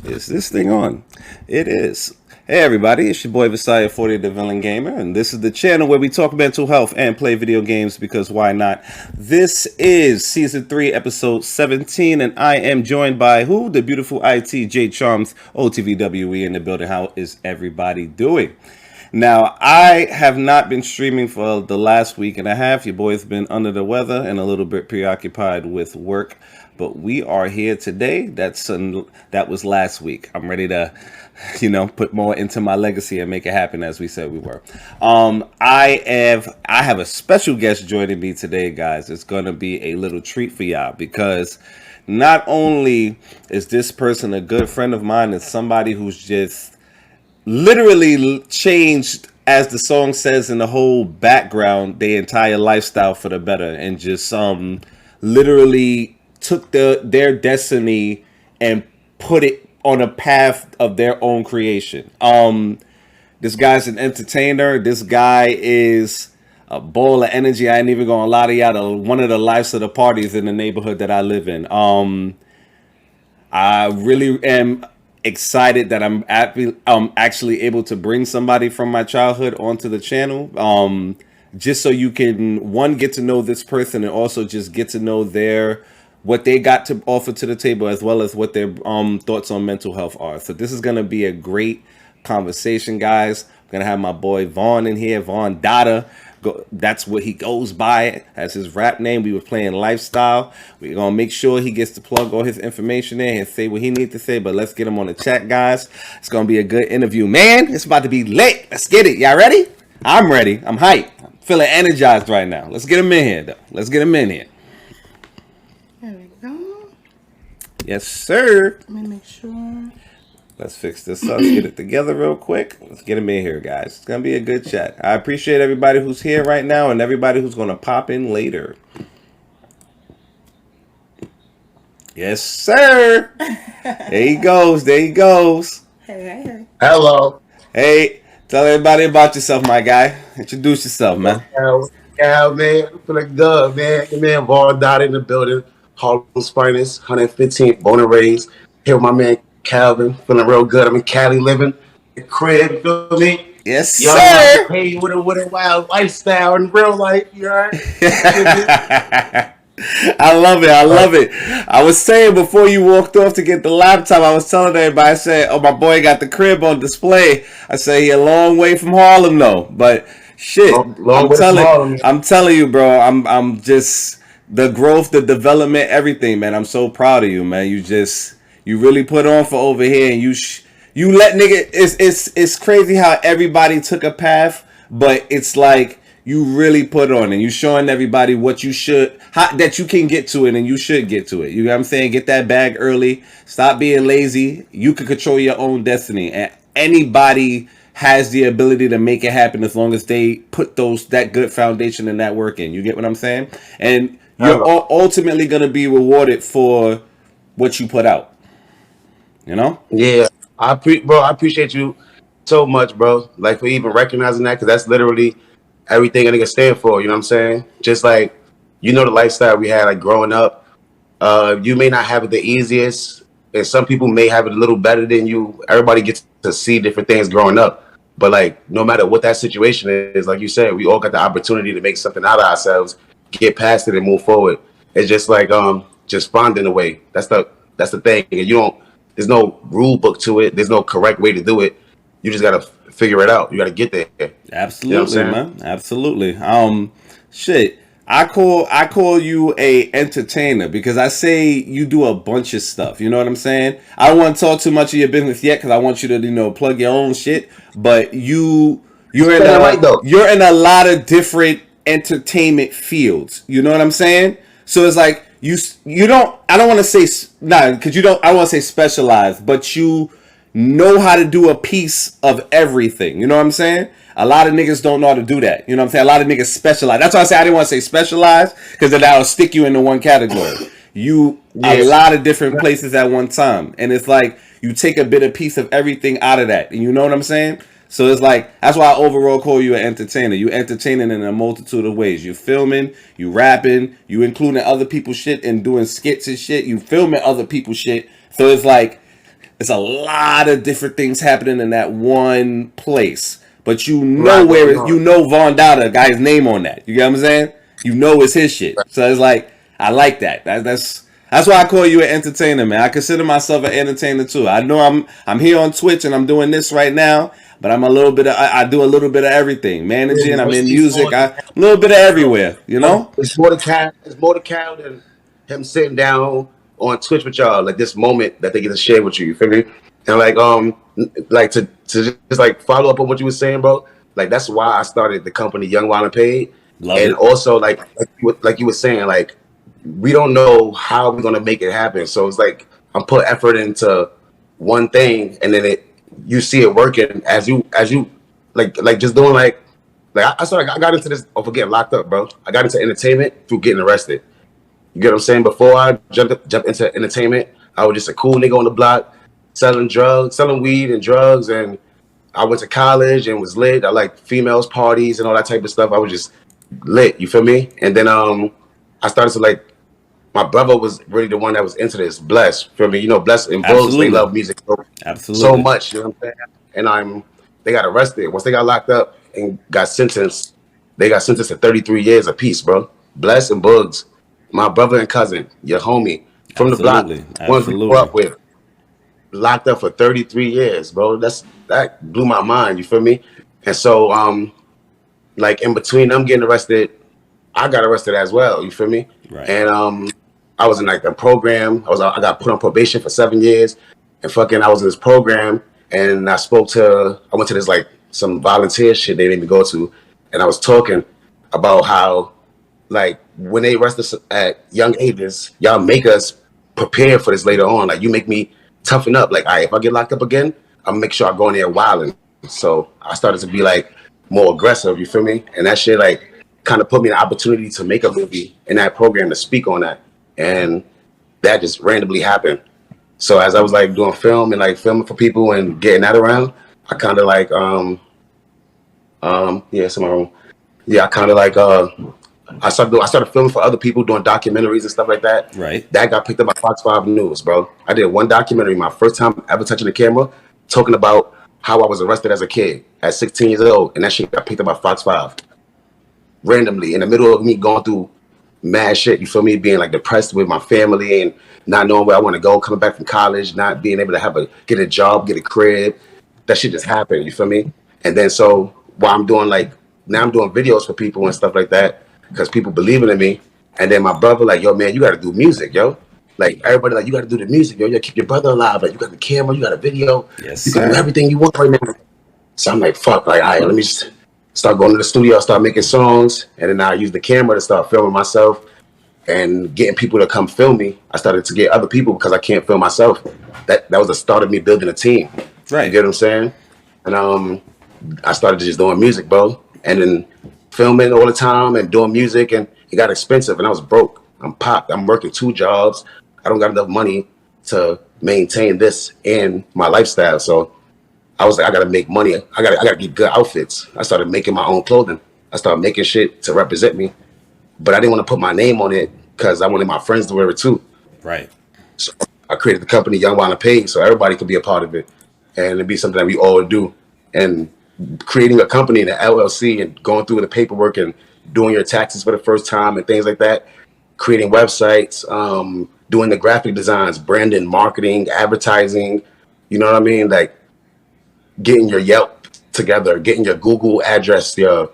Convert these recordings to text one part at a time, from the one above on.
Is this thing on? It is. Hey everybody, it's your boy Vessiah 40 the Villain Gamer, and this is the channel where we talk mental health and play video games because why not? This is Season 3, Episode 17, and I am joined by who? The beautiful ITJ Charms, OTVWE in the building. How is everybody doing? Now, I have not been streaming for the last week and a half. Your boy's been under the weather and a little bit preoccupied with work. But we are here today. That was last week. I'm ready to, put more into my legacy and make it happen as we said we were. I have a special guest joining me today, guys. It's gonna be a little treat for y'all because not only is this person a good friend of mine, it's somebody who's just literally changed, as the song says, in the whole background, their entire lifestyle for the better, and just literally took their destiny and put it on a path of their own creation. This guy's an entertainer. This guy is a ball of energy. I ain't even gonna lie to y'all. One of the lives of the parties in the neighborhood that I live in. I really am excited that I'm actually able to bring somebody from my childhood onto the channel. Just so you can, one, get to know this person and also just get to know what they got to offer to the table, as well as what their thoughts on mental health are. So this is going to be a great conversation, guys. I'm going to have my boy Vaughn in here, Vaughn Dotta. That's what he goes by as his rap name. We were playing Lifestyle. We're going to make sure he gets to plug all his information in and say what he needs to say, but let's get him on the chat, guys. It's going to be a good interview. Man, it's about to be lit. Let's get it. Y'all ready? I'm ready. I'm hyped. I'm feeling energized right now. Let's get him in here, though. Let's get him in here. There we go. Yes, sir. Let me make sure. Let's fix this up. Let's get it together real quick. Let's get him in here, guys. It's going to be a good chat. I appreciate everybody who's here right now and everybody who's going to pop in later. Yes, sir. There he goes. There he goes. Hey. Hello. Hey, tell everybody about yourself, my guy. Introduce yourself, man. Yeah, man. I'm feeling good, man. Your man Vaughn Dotta in the building. Harlem's finest, 115th, born and raised. Here with my man Calvin. Feeling real good. I'm in Cali living. The crib, you feel me? Yes, Young sir. Hey, with a wild lifestyle in real life, you heard? I love it. I love it. I was saying before you walked off to get the laptop, I was telling everybody, I said, oh, my boy got the crib on display. I say he a long way from Harlem though. But shit, I'm telling you, bro, I'm just the growth, the development, everything, man. I'm so proud of you, man. You really put on for over here, and you let nigga. It's crazy how everybody took a path, but it's like you really put on and you showing everybody what you should, that you can get to it and you should get to it. You know what I'm saying? Get that bag early. Stop being lazy. You can control your own destiny, and anybody has the ability to make it happen as long as they put that good foundation and that work in. You get what I'm saying? And you're ultimately going to be rewarded for what you put out. You know? Yeah. I appreciate you so much, bro. Like, for even recognizing that, because that's literally everything a nigga stand for, you know what I'm saying? Just like, the lifestyle we had, like, growing up. You may not have it the easiest, and some people may have it a little better than you. Everybody gets to see different things growing up. But, like, no matter what that situation is, like you said, we all got the opportunity to make something out of ourselves, get past it, and move forward. It's just like, just finding a way. That's the thing. And there's no rule book to it. There's no correct way to do it. You just gotta figure it out. You gotta get there. Absolutely, man. Absolutely. Shit. I call you a entertainer because I say you do a bunch of stuff. You know what I'm saying? I don't want to talk too much of your business yet because I want you to plug your own shit. But you're in a lot of different entertainment fields. You know what I'm saying? So it's like you don't. I don't want to say because you don't. I don't want to say specialized, but you know how to do a piece of everything. You know what I'm saying? A lot of niggas don't know how to do that. You know what I'm saying? A lot of niggas specialize. That's why I say I didn't want to say specialized, because then that'll stick you into one category. A lot of different places at one time. And it's like you take a bit of piece of everything out of that. And you know what I'm saying? So it's like, that's why I overall call you an entertainer. You entertaining in a multitude of ways. You filming, you rapping, you including other people's shit and doing skits and shit. You filming other people's shit. So it's like, it's a lot of different things happening in that one place. But you know Right where going it, you on. know Von Dotta, guy's name on that. You get what I'm saying? You know it's his shit. So it's like I like that. That's why I call you an entertainer, man. I consider myself an entertainer too. I know I'm here on Twitch and I'm doing this right now, but I'm a little bit of I do a little bit of everything. Managing, I'm in It's music, more than I a little bit of bro. everywhere, you know? It's more to count. It's more to count than him sitting down on Twitch with y'all. Like this moment that they get to share with you. You feel me? And like to just like follow up on what you were saying, bro. Like that's why I started the company Young Wild and Paid. Love And it. also like you were saying, like we don't know how we're gonna make it happen. So it's like I'm put effort into one thing, and then it you see it working as you like just doing like I started. I got into this for getting locked up, bro. I got into entertainment through getting arrested. You get what I'm saying? Before I jumped into entertainment, I was just a cool nigga on the block, selling weed and drugs, and I went to college and was lit. I like females parties and all that type of stuff. I was just lit. You feel me? And then I started to like my brother was really the one that was into this. Bless, feel me? You know, Bless and Bugs, they Absolutely. love music so Absolutely. much. You know what I'm saying? And they got arrested. Once they got locked up and got sentenced, they got sentenced to 33 years apiece, bro. Bless and Bugs, my brother and cousin, your homie from the block, Absolutely. ones we grew Absolutely. up with, locked up for 33 years, bro. That blew my mind. You feel me? And so, like in between them getting arrested, I got arrested as well. You feel me? Right. And I was in like a program. I got put on probation for 7 years, and fucking I was in this program, and I went to this like some volunteer shit they made me go to, and I was talking about how like when they arrest us at young ages, y'all make us prepare for this later on. Like you make me toughen up. Like, all right, if I get locked up again, I'll make sure I go in there wilding. So I started to be like more aggressive. You feel me? And that shit like kind of put me in the opportunity to make a movie in that program to speak on that, and that just randomly happened. So as I was like doing film and like filming for people and getting that around, I kind of like yeah, some of them. Yeah, I kind of like I started filming for other people, doing documentaries and stuff like that. Right. That got picked up by Fox 5 News, bro. I did one documentary, my first time ever touching the camera, talking about how I was arrested as a kid at 16 years old, and that shit got picked up by Fox 5 randomly in the middle of me going through mad shit. You feel me? Being like depressed with my family and not knowing where I want to go, coming back from college, not being able to get a job, get a crib. That shit just happened. You feel me? And then so while I'm doing like now I'm doing videos for people and stuff like that because people believing in me. And then my brother like, yo man, you got to do music, yo. Like everybody like, you got to do the music, yo. You got to keep your brother alive. Like you got the camera, you got a video, Yes, you can do sir. everything you want right now. So I'm like, fuck, like, all right, let me just start going to the studio, start making songs, and then I use the camera to start filming myself and getting people to come film me. I started to get other people because I can't film myself. That was the start of me building a team. You Right. get what I'm saying? And I started just doing music, bro, and then filming all the time and doing music, and it got expensive, and I was broke. I'm popped. I'm working 2 jobs. I don't got enough money to maintain this and my lifestyle. So I was like, I gotta make money. I gotta get good outfits. I started making my own clothing. I started making shit to represent me, but I didn't want to put my name on it because I wanted my friends to wear it too. Right. So I created the company Young Wild and Paid so everybody could be a part of it, and it'd be something that we all do. And creating a company in the LLC and going through the paperwork and doing your taxes for the first time and things like that. Creating websites, doing the graphic designs, branding, marketing, advertising. You know what I mean? Like getting your Yelp together, getting your Google address, your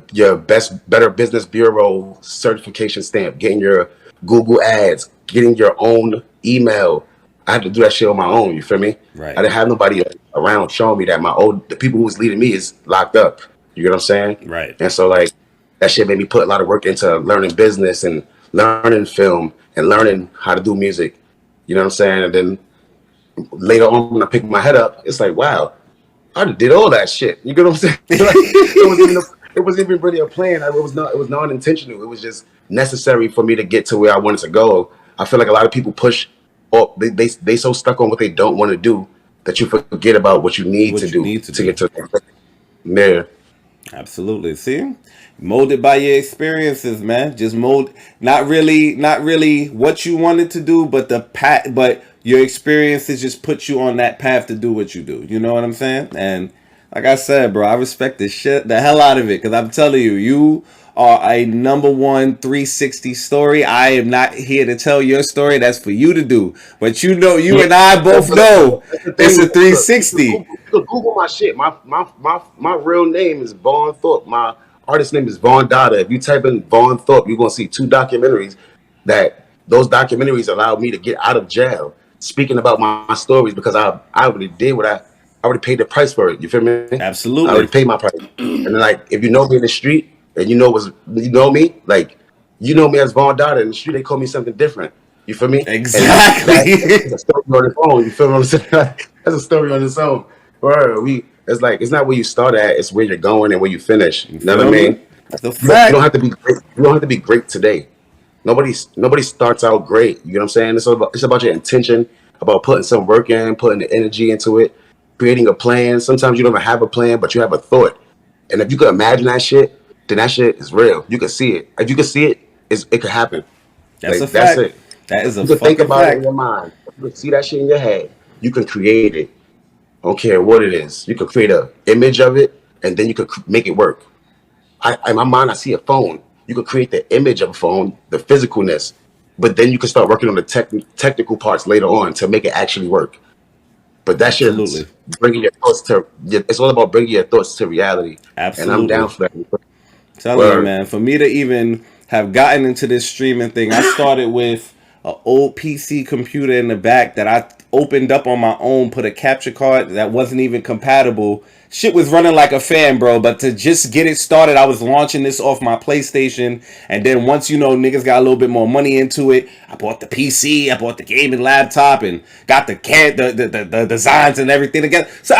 Better Business Bureau certification stamp, getting your Google ads, getting your own email. I had to do that shit on my own. You feel me? I Right. didn't have nobody around showing me that the people who was leading me is locked up. You get what I'm saying? Right. And so like that shit made me put a lot of work into learning business and learning film and learning how to do music. You know what I'm saying? And then later on when I picked my head up, it's like, wow, I did all that shit. You get what I'm saying? Like it wasn't even really a plan. It was non intentional. It was just necessary for me to get to where I wanted to go. I feel like a lot of people push or they so stuck on what they don't want to do that you forget about what you need to What you do need to to do. get to there. Absolutely. See? Molded by your experiences, man. Just mold not really what you wanted to do, but but your experiences just put you on that path to do what you do. You know what I'm saying? And like I said, bro, I respect the hell out of it, because I'm telling you, you are a number one 360 story. I am not here to tell your story. That's for you to do. But you know, you Yeah, and I both know that's the it's thing. a Look, you 360. can Google my shit. My real name is Vaughn Thorpe. My artist name is Vaughn Dotta. If you type in Vaughn Thorpe, you're gonna see two documentaries. Those documentaries allowed me to get out of jail, speaking about my stories, because I already did what I already paid the price for it. You feel me? I already Absolutely. paid my price. And then, like, if you know me in the street and you know me, like, you know me as Vaughn Dotta. In the street, they call me something different. You feel me? And that's Exactly. a story on its own. You feel what I'm saying? That's a story on its own. Where it's like, it's not where you start at, it's where you're going and where you finish. You You know what I feel me? mean? That's a You don't fact. have to be great. You don't have to be great today. Nobody starts out great. You know what I'm saying? It's about your intention, about putting some work in, putting the energy into it, creating a plan. Sometimes you don't even have a plan, but you have a thought. And if you could imagine that shit, then that shit is real. You can see it. If you can see it, it could happen. That's a Like, that's fact. it. That If is a you can think fucking about it in fact. your mind, if you can see that shit in your head, you can create it. I don't care what it is. You can create a image of it, and then you can make it work. In my mind, I see a phone. You can create the image of a phone, the physicalness, but then you can start working on the technical parts later on to make it actually work. But that shit is Absolutely. bringing your thoughts to. It's all about bringing your thoughts to reality, and I'm down Absolutely. for that. Telling you, Word. man, for me to even have gotten into this streaming thing, I started with an old PC computer in the back that I opened up on my own, put a capture card that wasn't even compatible. Shit was running like a fan, bro. But to just get it started, I was launching this off my PlayStation. And then once, niggas got a little bit more money into it, I bought the PC, I bought the gaming laptop, and got the designs and everything together. So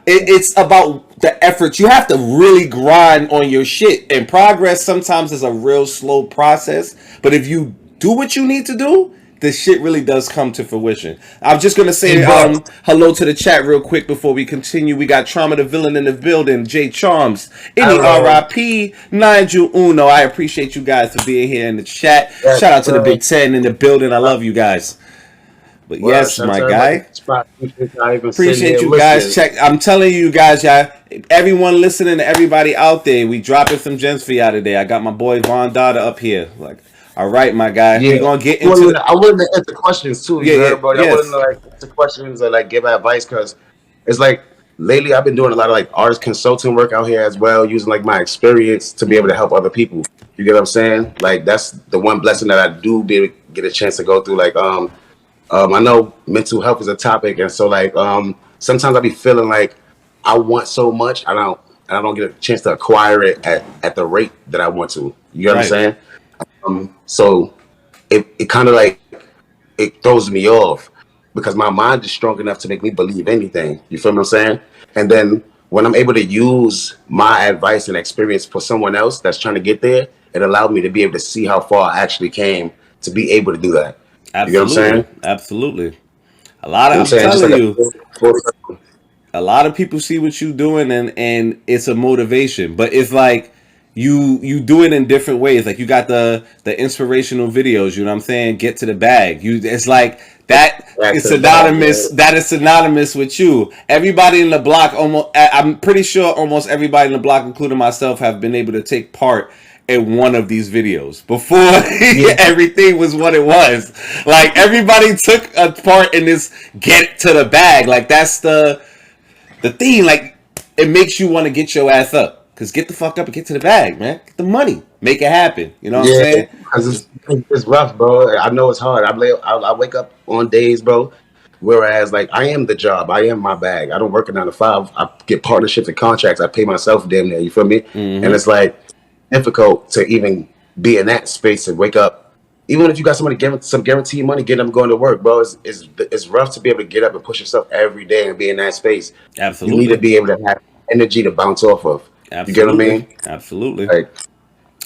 it's about the effort. You have to really grind on your shit. And progress sometimes is a real slow process. But if you do what you need to do, the shit really does come to fruition. I'm just gonna Hey, say bro. hello to the chat real quick before we continue. We got Trauma the Villain in the building, Jay Charms, any Hello. RIP, Nigel Uno. I appreciate you guys for being here in the chat. Yes, Shout out to the bro. Big Ten in the building. I love you guys. But Word. yes, Shout out my to everybody in guy. the spot. Appreciate y'all even sitting Appreciate here you guys. listening. Check. I'm telling you guys, y'all. Everyone listening, everybody out there, we dropping some gems for y'all today. I got my boy Von Dada up here. Like, all right, my guy. Yeah, We gonna get into the. I wanted to answer questions too. Yeah, You yeah, heard, bro. I wanted to yes. like answer questions or like give advice because it's like lately I've been doing a lot of like artist consulting work out here as well, using like my experience to be able to help other people. You get what I'm saying? Like that's the one blessing that I do be able to get a chance to go through. Like I know mental health is a topic, and so like sometimes I be feeling like I want so much, I don't get a chance to acquire it at the rate that I want to. You get what I'm Right. saying? So it kind of like it throws me off because my mind is strong enough to make me believe anything. You feel what I'm saying? And then when I'm able to use my advice and experience for someone else that's trying to get there, it allowed me to be able to see how far I actually came to be able to do that. You get what I'm saying? Absolutely. You Absolutely. A lot of. know what I'm I'm saying? Just telling like you. full circle. A lot of people see what you doing, and it's a motivation, but it's like you do it in different ways. Like you got the inspirational videos, you know what I'm saying? Get to the bag. It's like that Back is to the bag, synonymous. man. That is synonymous with you. Everybody in the block, almost, I'm pretty sure almost everybody in the block, including myself, have been able to take part in one of these videos before Yeah, everything was what it was. Like everybody took a part in this get to the bag. Like that's the thing. Like it makes you want to get your ass up. Cause get the fuck up and get to the bag, man. Get the money. Make it happen. You know what I'm yeah, saying? because it's rough, bro. I know it's hard. I wake up on days, bro. Whereas, like, I am the job. I am my bag. I don't work a 9 to 5. I get partnerships and contracts. I pay myself damn near. You feel me? And it's like difficult to even be in that space and wake up. Even if you got somebody giving some guaranteed money, getting them going to work, bro. It's rough to be able to get up and push yourself every day and be in that space. You need to Absolutely. be able to have energy to bounce off of. You get what I Absolutely. mean? Absolutely. Like,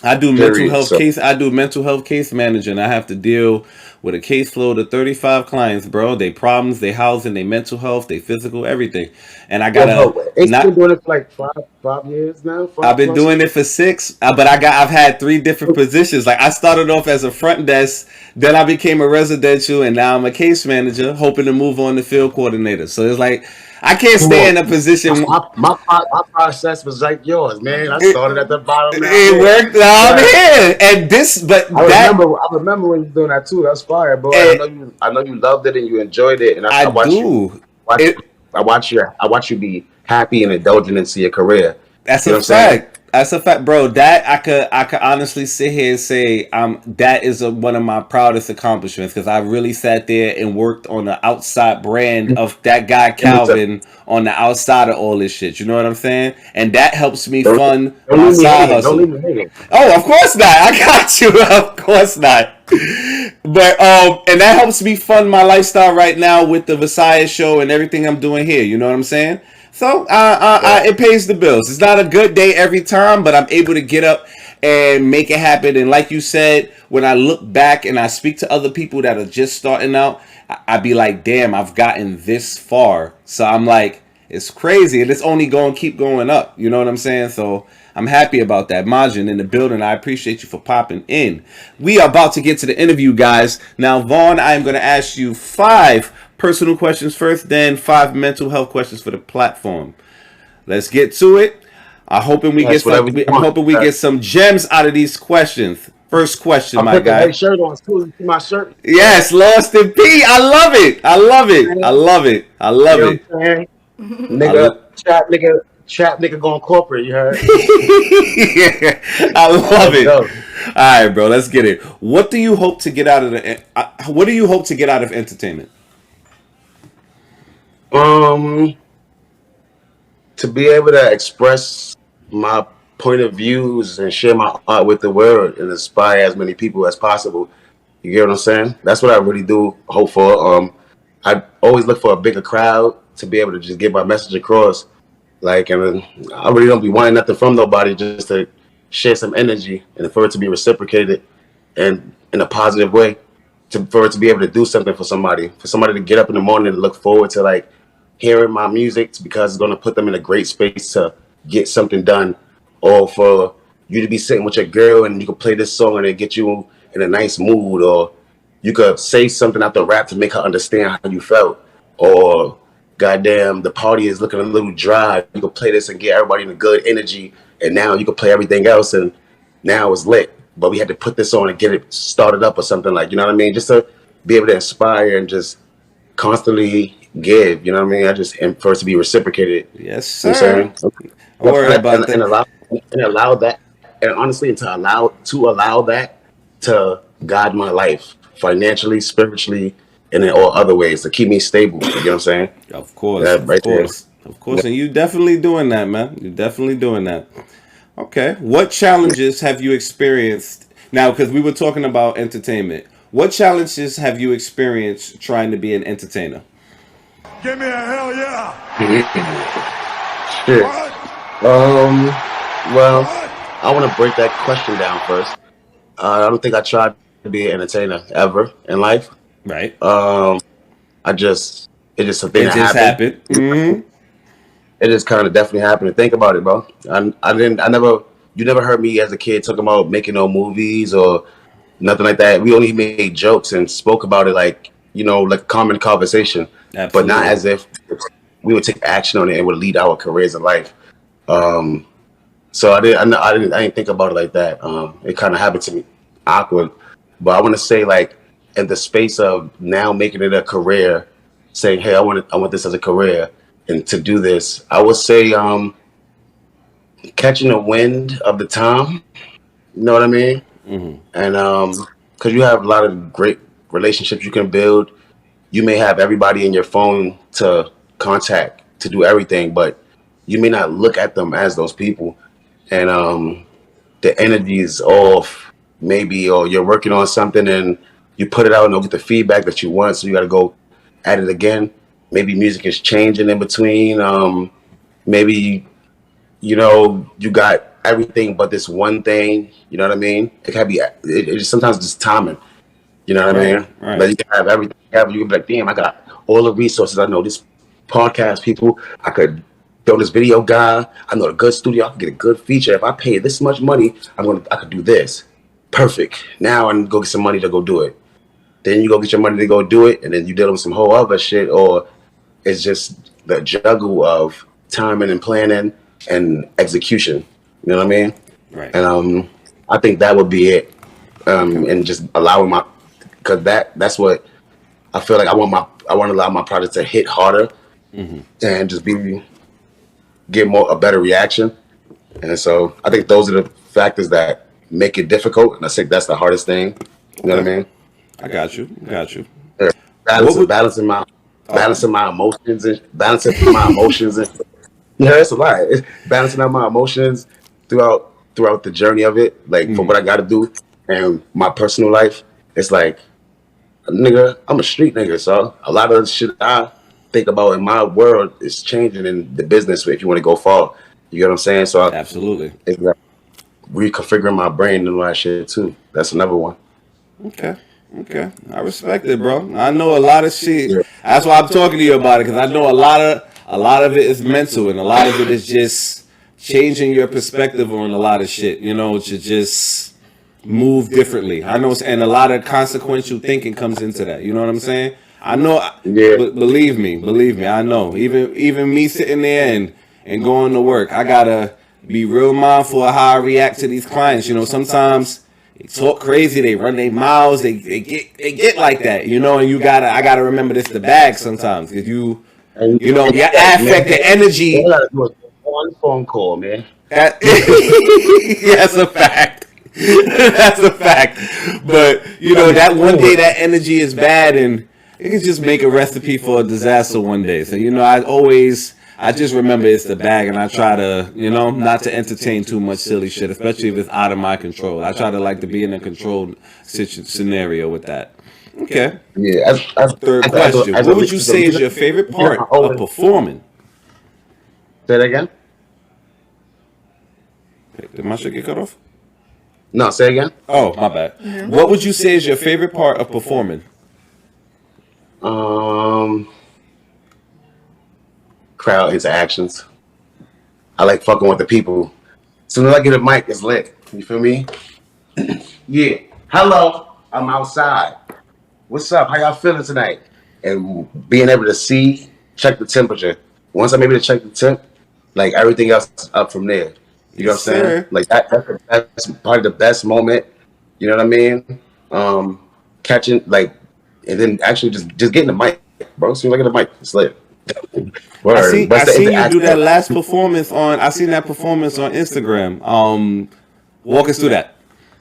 I do mental Period. health So case. I do mental health case management. I have to deal with a caseload of 35 clients, bro. They problems, they housing, they mental health, they physical, everything. And I yo, gotta bro, ain't you been not. doing it for like 5 years now? I've Five been plus. doing it for 6, but I've had 3 different positions. Like I started off as a front desk, then I became a residential, and now I'm a case manager, hoping to move on to field coordinator. So it's like I can't Come stay on. in a position. My process was like yours, man. I It, started at the bottom. Now I'm it here. worked. Now I'm Right. here, and this, I but that, remember. I remember when you were doing that too. That's fire, bro. And I know it, you. I know you loved it and you enjoyed it. And I I watch you. do. Watch. It I watch you be happy and indulgent into your career. That's You a know what I'm saying? fact. That's a fact, bro. That I could honestly sit here and say that is one of my proudest accomplishments because I really sat there and worked on the outside brand of that guy Let me tell. Calvin on the outside of all this shit. You know what I'm saying? And that helps me Don't fund don't my leave me side hanging. Don't hustle. leave me hanging. Oh, of course not. I got you. Of course not. But and that helps me fund my lifestyle right now with the Vessiah show and everything I'm doing here. You know what I'm saying? So Right. it pays the bills. It's not a good day every time, but I'm able to get up and make it happen. And like you said, when I look back and I speak to other people that are just starting out, I be like, damn, I've gotten this far. So I'm like, it's crazy, and it's only going to keep going up. You know what I'm saying? So I'm happy about that. Majin in the building. I appreciate you for popping in. We are about to get to the interview, guys. Now, Vaughn, I am going to ask you 5 personal questions first, then 5 mental health questions for the platform. Let's get to it. I hoping we get Yes, some. whatever you I'm want. hoping we get some gems out of these questions. First question, I my put the right guy. shirt on too. You see my shirt? Yes, Lost in P. I love it. I love it. I love it. I You love know it. what I'm saying? I, Trap nigga going corporate. You heard? I love Let's it. go. All right, bro. Let's get it. What do you hope to get out of the? What do you hope to get out of entertainment? Um, to be able to express my point of views and share my art with the world and inspire as many people as possible. You get what I'm saying? That's what I really do hope for. I always look for a bigger crowd to be able to just get my message across. Like, and I really don't be wanting nothing from nobody, just to share some energy and for it to be reciprocated and in a positive way, for it to be able to do something for somebody to get up in the morning and look forward to like hearing my music because it's going to put them in a great space to get something done, or for you to be sitting with your girl and you can play this song and it get you in a nice mood, or you could say something out the rap to make her understand how you felt, or goddamn, the party is looking a little dry. You can play this and get everybody in a good energy, and now you can play everything else, and now it's lit. But we had to put this on and get it started up or something, like, you know what I mean? Just to be able to inspire and just constantly give, you know what I mean? I just, and for it to be reciprocated, Yes, you know what sir. I'm saying? Don't worry about And that. allow that, and honestly, and to allow that to guide my life financially, spiritually, and in all other ways to keep me stable. You know what I'm saying? Of course, That of right there. course, of course, and you definitely doing that, man. You definitely doing that. Okay, what challenges have you experienced now? Because we were talking about entertainment. What challenges have you experienced trying to be an entertainer? Give me a hell yeah. Shit. What? Well, What? I want to break that question down first. I don't think I tried to be an entertainer ever in life. Right. Um, I just it's just a thing It that just happened. happened. Mm-hmm. It just kind of definitely happened. Think about it, bro. I didn't. I never. You never heard me as a kid talking about making no movies or nothing like that. We only made jokes and spoke about it like, like common conversation, but not Absolutely. as if we would take action on it and would lead our careers in life. Um, so I didn't think about it like that. It kind of happened to me awkward, but I want to say like in the space of now making it a career, saying, hey, I want this as a career, and to do this, I would say catching the wind of the time. You know what I mean? And because you have a lot of great relationships you can build, you may have everybody in your phone to contact to do everything, but you may not look at them as those people. And the energy is off, maybe, or you're working on something and you put it out and don't get the feedback that you want, so you got to go at it again. Maybe music is changing in between. Maybe you got everything but this one thing. You know what I mean? It can be. It's sometimes just timing. You know what I Right, mean? Like right. you can have everything. You can be like, damn, I got all the resources. I know this podcast people. I could throw this video guy. I know a good studio. I can get a good feature. If I pay this much money, I could do this. Perfect. Now I can go get some money to go do it. Then you go get your money to go do it, and then you deal with some whole other shit, or it's just the juggle of timing and planning and execution. You know what I mean? Right. And I think that would be it. Okay. And just allowing my, because that's what I feel like. I want to allow my project to hit harder and just get more a better reaction. And so I think those are the factors that make it difficult. And I think that's the hardest thing. You know what Okay. I mean? I got you. Got you. Yeah. What Balancing would? balancing my Oh. balancing my emotions and balancing my emotions and yeah, that's a lot. It's balancing out my emotions throughout the journey of it, like for what I got to do and my personal life. It's like, nigga, I'm a street nigga, so a lot of the shit I think about in my world is changing in the business. If you want to go far, you know what I'm saying. Absolutely. It's like reconfiguring my brain and all that shit too. That's another one. Okay. Okay. I respect it, bro. I know a lot of shit. Yeah, That's why I'm talking to you about it, because I know a lot of it is mental, and a lot of it is just changing your perspective on a lot of shit. To just move differently. I know, and a lot of consequential thinking comes into that. You know what I'm saying? I know, yeah, but believe me, I know. Even me sitting there and going to work, I gotta be real mindful of how I react to these clients. Sometimes they talk crazy, they run their mouths, they get like that. And I gotta remember this the bag sometimes. If and your yeah, man, affect, the all energy. I gotta do is one phone call, man. That, that's a fact. That's a fact. But that one day that energy is bad, and it can just make a recipe for a disaster one day. So I just remember it's the bag, and I try to not to entertain too much silly shit, especially if it's out of my control. I try to like to be in a controlled scenario with that. Okay. Yeah, Third question: as a what would you say is leader, your favorite you know, I part of always performing? say that again. Did my shit get cut off? No, say again. Oh, my bad. What would you say is your favorite part of performing? Um, Crowd interactions. I like fucking with the people. As soon as I get a mic, it's lit. You feel me? Yeah. Hello. I'm outside. What's up? How y'all feeling tonight? And being able to check the temperature. Once I'm able to check the temp, like everything else is up from there. You know Yes, what I'm saying? sir. Like that's probably the best moment. You know what I mean? Um, Catching like, and then actually just getting the mic, bro. As soon as I get the mic, it's lit. I Word. seen I What's the seen you do that interaction? last performance on. I seen that performance on Instagram. Walk us through that.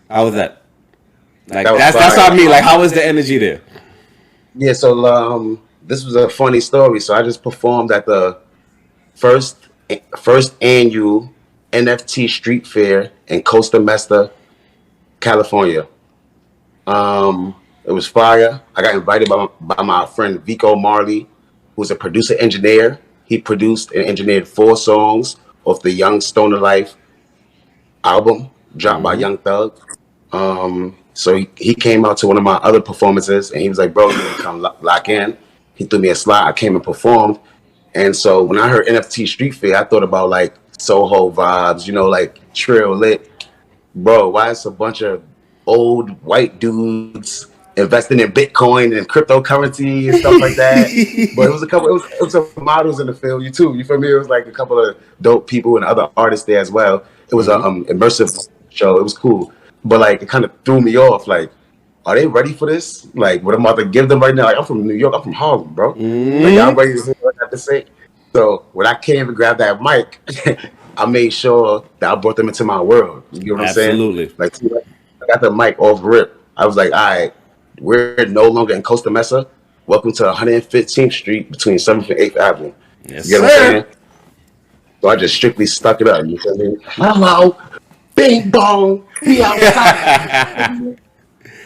How was that? Like That was that's how I fire. mean. Like, how was the energy there? Yeah. So this was a funny story. So I just performed at the first first annual NFT Street Fair in Costa Mesa, California. It was fire. I got invited by my friend Vico Marley, who's a producer engineer. He produced and engineered 4 songs of the Young Stoner Life album dropped by Young Thug. So he came out to one of my other performances and he was like, bro, you want to come lock in? He threw me a slot. I came and performed. And so when I heard NFT Street Fair, I thought about like Soho vibes, like Trill Lit. Bro, why is a bunch of old white dudes investing in Bitcoin and cryptocurrency and stuff like that? But it was some models in the field, too. You feel me? It was like a couple of dope people and other artists there as well. It was a immersive show. It was cool. But like it kind of threw me off. Like, are they ready for this? Like, what I'm about to give them right now? Like, I'm from New York. I'm from Harlem, bro. Like, y'all ready to hear what I have to say? So when I came and grabbed that mic, I made sure that I brought them into my world. You get what I'm saying? Absolutely. Like, I got the mic off rip. I was like, all right, we're no longer in Costa Mesa. Welcome to 115th Street between 7th and 8th Avenue. Yes, You get what I'm sir. saying? So I just strictly stuck it up. You feel me? Hello, bing bong, we outside.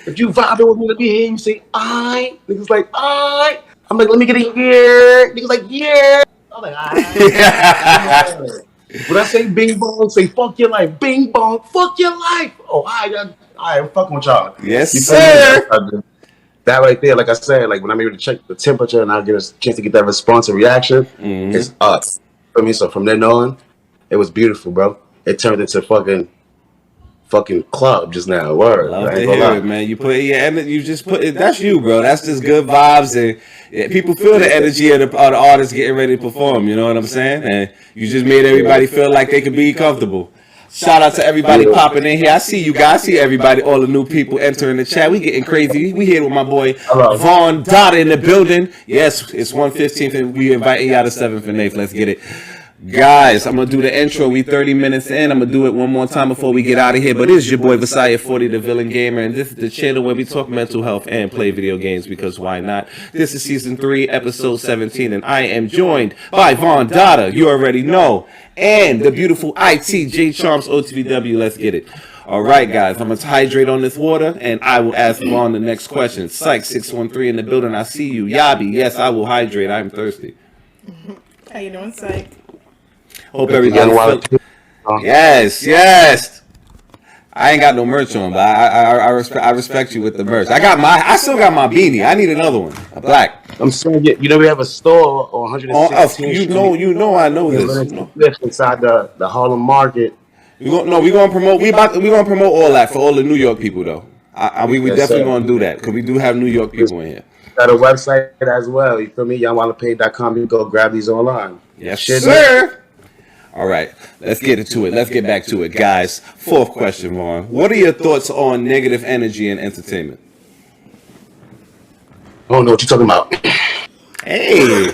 If you vibing with me, let me hear you say, I. Niggas like, I. I'm like, let me get a yeah. Niggas like, yeah. I'm like, I. When I say bing bong, say fuck your life. Bing bong, fuck your life. Oh, I'm fucking with y'all. Yes, You feel me? sir. That right there, like I said, like when I'm able to check the temperature and I get a chance to get that response and reaction, it's up. For me, so from then on, it was beautiful, bro. It turned into fucking club just now. Word, Love I to ain't gonna hear lie. it, man. You put and you just put it. That's you, bro. That's just good vibes, and yeah, people feel the energy of the artist getting ready to perform. You know what I'm saying? And you just made everybody feel like they could be comfortable. Shout out to everybody Yeah. popping in here. I see you guys. I see everybody, all the new people entering the chat. We getting crazy. We here with my boy Hello. Vaughn Dotta in the building. Yes, it's 1:15, and we inviting y'all to 7th and 8th. Let's get it. Guys, I'm gonna do the intro. We 30 minutes in. I'm gonna do it one more time before we get out of here. But it's your boy Vessiah 40, the Villain Gamer, and this is the channel where we talk mental health and play video games because why not? This is season 3, episode 17, and I am joined by Vaughn Dotta. You already know, and the beautiful ITJ Charms OTVW. Let's get it. All right, guys, I'm going to hydrate on this water, and I will ask Vaughn the next question. Psych 613 in the building. I see you. Yabi, yes, I will hydrate. I'm thirsty. How you doing, Psych? Hope everybody Young feel. Wallet. Yes. I ain't got no merch on, but I respect you with the merch. I still got my beanie. I need another one, a black. I'm saying, you know, we have a store on 116th You Street. know, I know this. You know. Inside the Harlem Market. We gonna promote. We gonna promote all that for all the New York people though. We Yes, definitely sir. gonna do that because we do have New York people in here. Got a website as well. You feel me? YoungWallowPay.com. You can go grab these online. Yes, Shit, sir. All right, let's get into it. Let's get back to it, guys. Fourth question, Vaughn. What are your thoughts on negative energy in entertainment? I don't know what you're talking about. Hey,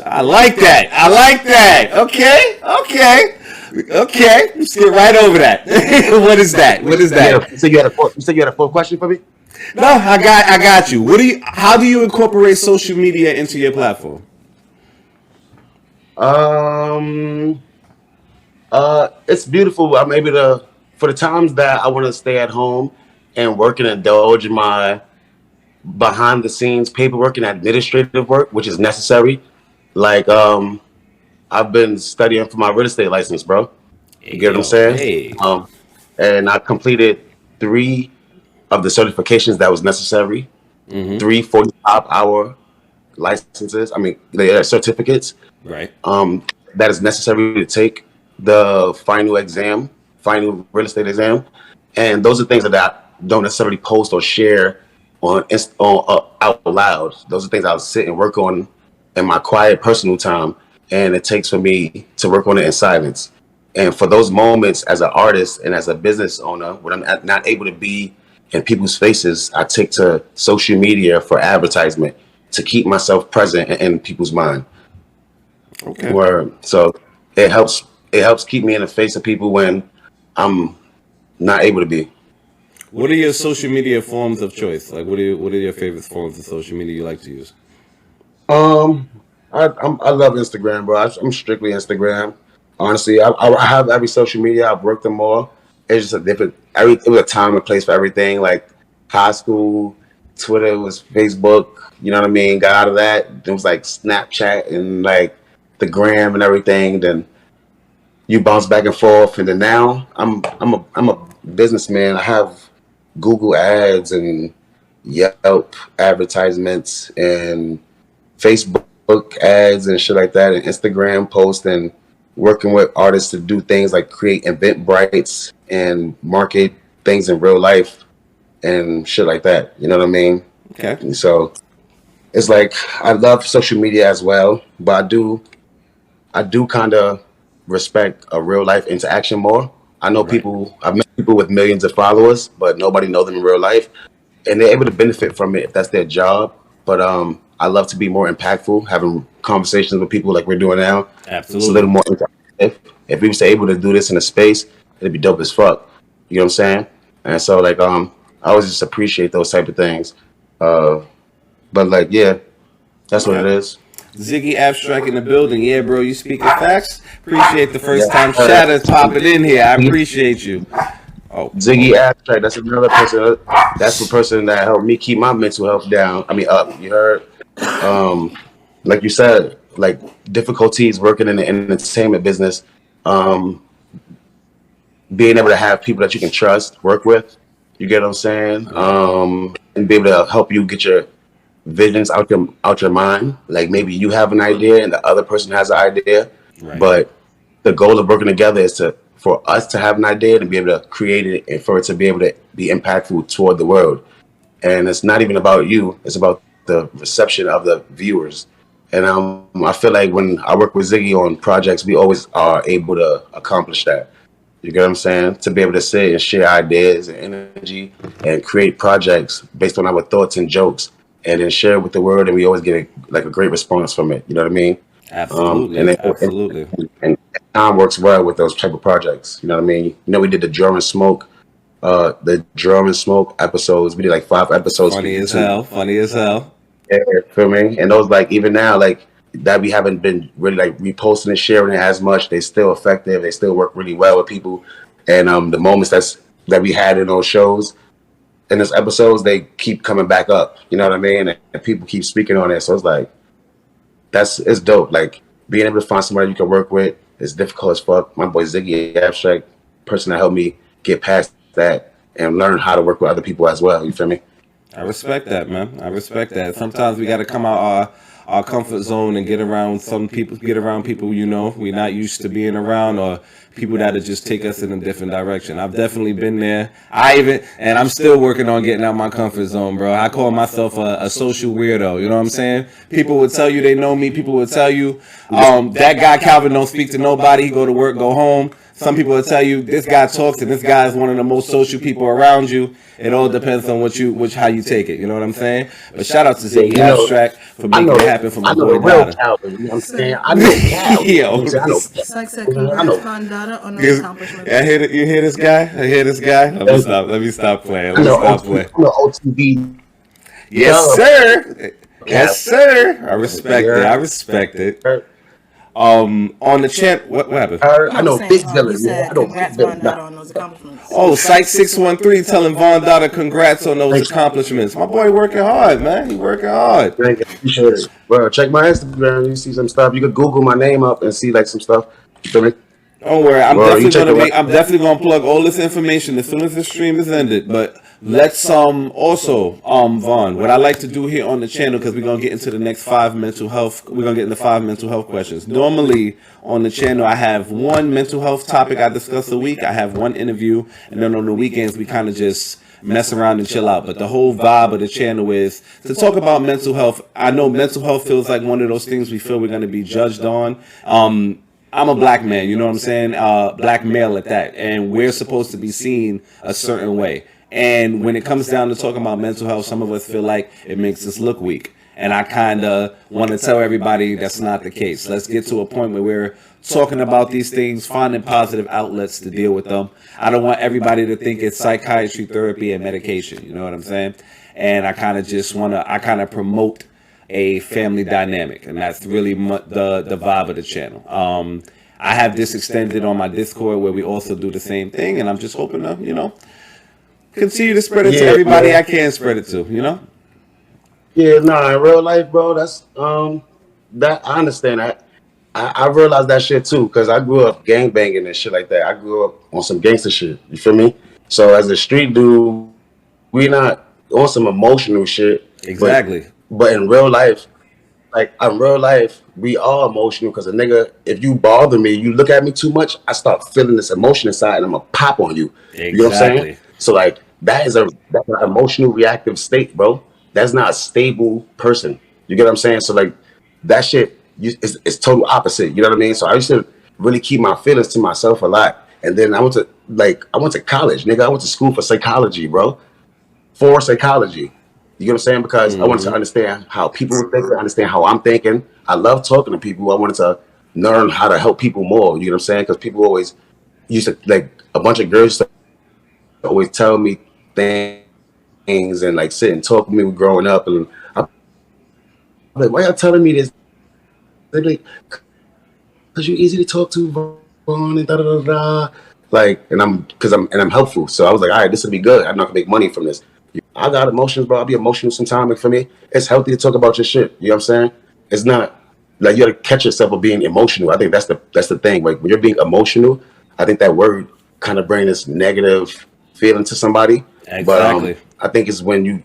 I like that. Okay. Let's get right over that. What is that? You said you had a full question for me? No, I got you. How do you incorporate social media into your platform? It's beautiful. I'm able to, for the times that I want to stay at home and work and indulge in my behind the scenes paperwork and administrative work, which is necessary. Like, I've been studying for my real estate license, bro. You get what I'm saying? Hey. And I completed 3 of the certifications that was necessary. 3 45-hour licenses. I mean, they are certificates. Right. That is necessary to take the final real estate exam, and those are things that I don't necessarily post or share on out loud. Those are things I'll sit and work on in my quiet personal time, and it takes for me to work on it in silence. And for those moments as an artist and as a business owner, when I'm not able to be in people's faces, I take to social media for advertisement to keep myself present in people's mind. Okay. So it helps keep me in the face of people when I'm not able to be. What are your social media forms of choice? Like, what are your favorite forms of social media you like to use? I love Instagram, bro. I'm strictly Instagram. Honestly, I have every social media. I've worked them all. It's just a different. It was a time and place for everything. Like high school, Twitter was Facebook. You know what I mean? Got out of that. It was like Snapchat and like the gram and everything. Then you bounce back and forth, and then now I'm a businessman. I have Google ads and Yelp advertisements and Facebook ads and shit like that, and Instagram posts, and working with artists to do things like create Eventbrites and market things in real life and shit like that. You know what I mean? Okay. And so it's like I love social media as well, but I do kind of respect a real life interaction more. I know I've met people with millions of followers, but nobody know them in real life, and they're able to benefit from it if that's their job. But I love to be more impactful, having conversations with people like we're doing now. Absolutely. It's a little more interactive. If we was able to do this in a space, it'd be dope as fuck. You know what I'm saying? And so like I always just appreciate those type of things. But like yeah, that's what it is. Ziggy Abstract in the building. Yeah, bro, you speaking facts? Appreciate the first time Yeah. shatters popping in here. I appreciate you. Oh, Ziggy Abstract, that's another person. That's the person that helped me keep my mental health down. I mean, up. You heard? Like you said, like difficulties working in the entertainment business Um, being able to have people that you can trust, work with. You get what I'm saying? Right. And be able to help you get your visions out your mind. Like maybe you have an idea and the other person has an idea, Right. but the goal of working together is to for us to have an idea and be able to create it and for it to be able to be impactful toward the world. And it's not even about you; it's about the reception of the viewers. And I feel like when I work with Ziggy on projects, we always are able to accomplish that. You get what I'm saying? To be able to sit and share ideas and energy and create projects based on our thoughts and jokes, and then share it with the world, and we always get a great response from it. You know what I mean? Absolutely. Absolutely. And time works well with those type of projects. You know what I mean? We did the drum and smoke episodes. We did like 5 episodes for Funny as YouTube. hell. Funny as hell. Yeah, feel me? And those like even now like that we haven't been really like reposting and sharing it as much. They still effective. They still work really well with people. And the moments that we had in those shows in those episodes, they keep coming back up. You know what I mean? And people keep speaking on it. So it's like it's dope. Like being able to find somebody you can work with is difficult as fuck. My boy Ziggy Abstract, person that helped me get past that and learn how to work with other people as well. You feel me? I respect that, man. I respect that. Sometimes we got to come out our comfort zone and get around people we're not used to being around, or people that'll just take us in a different direction. I've definitely been there. And I'm still working on getting out my comfort zone, bro. I call myself a social weirdo. You know what I'm saying? People would tell you they know me. People would tell you, that guy Calvin don't speak to nobody. He go to work, go home. Some people will tell you this guy talks and this guy is one of the most social people around you. It all depends on how you take it. You know what I'm saying? But shout out to Ziggy Abstract for making it happen for my boy Dotta. Calvin. You know what I'm saying? I know Cal. Yo, Psych said congrats on Dotta on the accomplishment. you hear this guy? Let me stop playing. I know OTB. Yes, sir. Yes, sir. I respect it. On the chant, what happened? I know Big Dylan. I know Big Congrats Von Dylan. Dotta on those accomplishments. Oh, Psych 613 telling Von Dotta congrats on those accomplishments. My boy working hard, man. He working hard. Thank you. Appreciate it. Bro, check my Instagram. You see some stuff. You could Google my name up and see like some stuff. You feel me? Don't worry, I'm Bro, definitely gonna plug all this information as soon as the stream is ended. But let's also Vaughn, what I like to do here on the channel, because we're gonna get into the next 5 mental health. We're gonna get into 5 mental health questions. Normally on the channel, I have one mental health topic I discuss a week. I have one interview, and then on the weekends we kind of just mess around and chill out. But the whole vibe of the channel is to talk about mental health. I know mental health feels like one of those things we feel we're gonna be judged on. I'm a black man, you know what I'm saying? Black male at that. And we're supposed to be seen a certain way. And when it comes down to talking about mental health, some of us feel like it makes us look weak. And I kind of want to tell everybody that's not the case. Let's get to a point where we're talking about these things, finding positive outlets to deal with them. I don't want everybody to think it's psychiatry, therapy, and medication. You know what I'm saying? And I kind of promote a family dynamic, and that's really the vibe of the channel. I have this extended on my Discord where we also do the same thing, and I'm just hoping to, continue to spread it to everybody I can spread it to, Yeah, nah, in real life, bro, that's that I understand that. I realized that shit too, because I grew up gang banging and shit like that. I grew up on some gangster shit. You feel me? So as a street dude, we not on some emotional shit. Exactly. But in real life, we are emotional because a nigga, if you bother me, you look at me too much, I start feeling this emotion inside and I'm gonna pop on you. Exactly. You know what I'm saying? So like that's an emotional reactive state, bro. That's not a stable person. You get what I'm saying? So like that shit it's total opposite. You know what I mean? So I used to really keep my feelings to myself a lot. And then I went to college, nigga. I went to school for psychology, bro. For psychology. You get what I'm saying? Because I wanted to understand how people were thinking, understand how I'm thinking. I love talking to people. I wanted to learn how to help people more. You know what I'm saying? Because people always used to, like, a bunch of girls used to always tell me things and, like, sit and talk with me growing up. And I'm like, why y'all telling me this? They're like, because you're easy to talk to, Vaughn, and da-da-da-da. Like, and I'm helpful. So I was like, all right, this will be good. I'm not going to make money from this. I got emotions, bro. I'll be emotional sometimes. And for me, it's healthy to talk about your shit. You know what I'm saying? It's not like you gotta catch yourself of being emotional. I think that's the thing. Like when you're being emotional, I think that word kind of brings this negative feeling to somebody. But Exactly. I think it's when you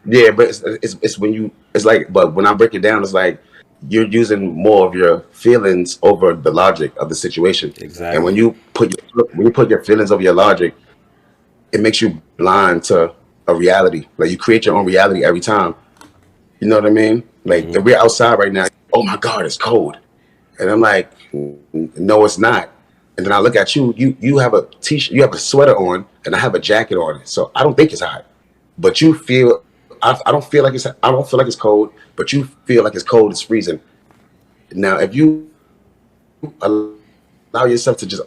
yeah, but it's when you it's like but when I break it down, it's like you're using more of your feelings over the logic of the situation. And Exactly. when you put your feelings over your logic, it makes you blind to a reality. Like you create your own reality every time. You know what I mean? Like if we're outside right now, oh my God, it's cold. And I'm like, no, it's not. And then I look at you, you have a t-shirt, you have a sweater on, and I have a jacket on. So I don't think it's hot. But you feel I don't feel like it's cold, but you feel like it's cold, it's freezing. Now if you allow yourself to just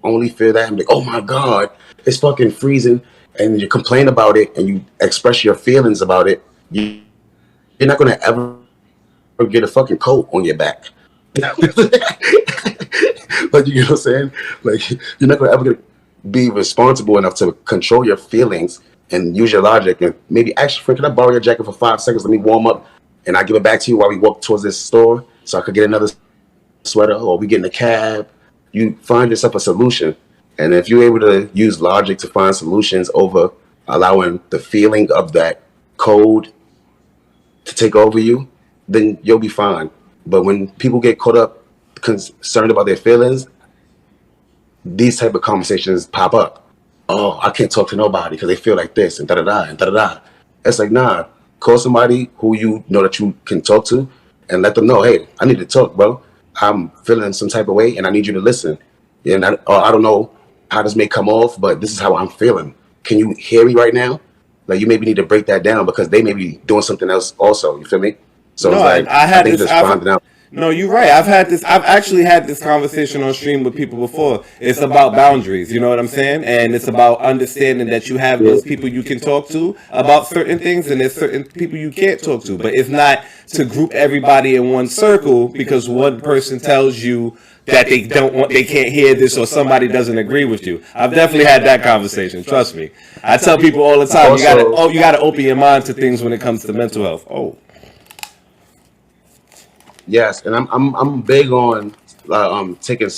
only feel that and be like, oh my God, it's fucking freezing, and you complain about it and you express your feelings about it, you're not gonna ever get a fucking coat on your back. Like you know what I'm saying? Like you're not gonna ever be responsible enough to control your feelings and use your logic and maybe actually, friend, can I borrow your jacket for 5 seconds? Let me warm up and I give it back to you while we walk towards this store so I could get another sweater, or we get in a cab. You find yourself a solution. And if you're able to use logic to find solutions over allowing the feeling of that code to take over you, then you'll be fine. But when people get caught up concerned about their feelings, these type of conversations pop up. Oh, I can't talk to nobody because they feel like this and da da da and da da da. It's like, nah, call somebody who you know that you can talk to and let them know, hey, I need to talk, bro. I'm feeling some type of way and I need you to listen. And I don't know how this may come off, but this is how I'm feeling. Can you hear me right now? Like you maybe need to break that down because they may be doing something else also. You feel me? So No, it's like I I had think this. just finding out. No, you're right. I've actually had this conversation on stream with people before. It's about boundaries. You know what I'm saying? And it's about understanding that you have those people you can talk to about certain things, and there's certain people you can't talk to. But it's not to group everybody in one circle because one person tells you that they can't hear this, or somebody doesn't agree with you. I've definitely had that conversation. Trust me. I tell people all the time, Also, you gotta open your mind to things when it comes to mental health. Oh. yes, and I'm big on taking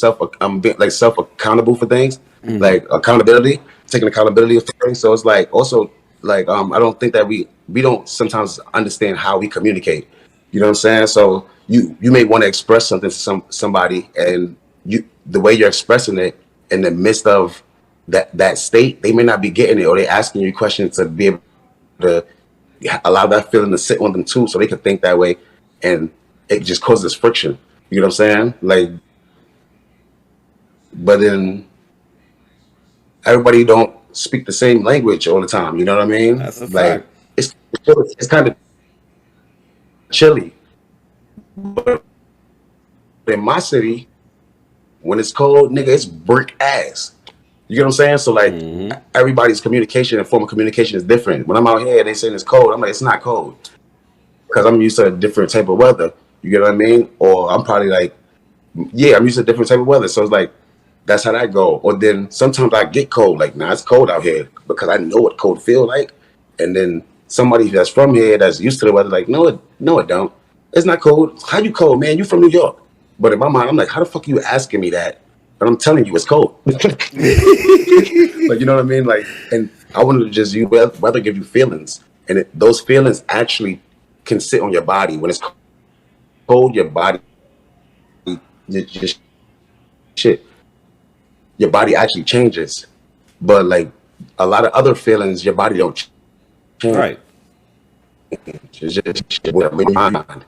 I'm big, like self accountable for things, like accountability, taking accountability for things. So it's like also like I don't think that we don't sometimes understand how we communicate. You know what I'm saying? So you may want to express something to somebody, and you the way you're expressing it in the midst of that state, they may not be getting it, or they're asking you questions to be able to allow that feeling to sit on them too, so they can think that way, and it just causes friction. You know what I'm saying? Like, but then everybody don't speak the same language all the time. You know what I mean? That's a Like, fact. it's kind of chilly. But in my city, when it's cold, nigga, it's brick ass. You get what I'm saying? So like, everybody's communication and form of communication is different. When I'm out here, they saying it's cold. I'm like, it's not cold because I'm used to a different type of weather. You get what I mean? Or I'm probably like, yeah, I'm used to a different type of weather. So it's like that's how that go. Or then sometimes I get cold, like, nah, it's cold out here because I know what cold feel like. And then somebody that's from here that's used to the weather, like, no, it don't. It's not cold. How you cold, man? You from New York. But in my mind, I'm like, how the fuck are you asking me that? But I'm telling you it's cold. Like, you know what I mean? Like, and I wanted to just use weather give you feelings. And those feelings actually can sit on your body. When it's cold, your body just shit. Your body actually changes. But like a lot of other feelings, your body don't change. Right. It's just what in your mind.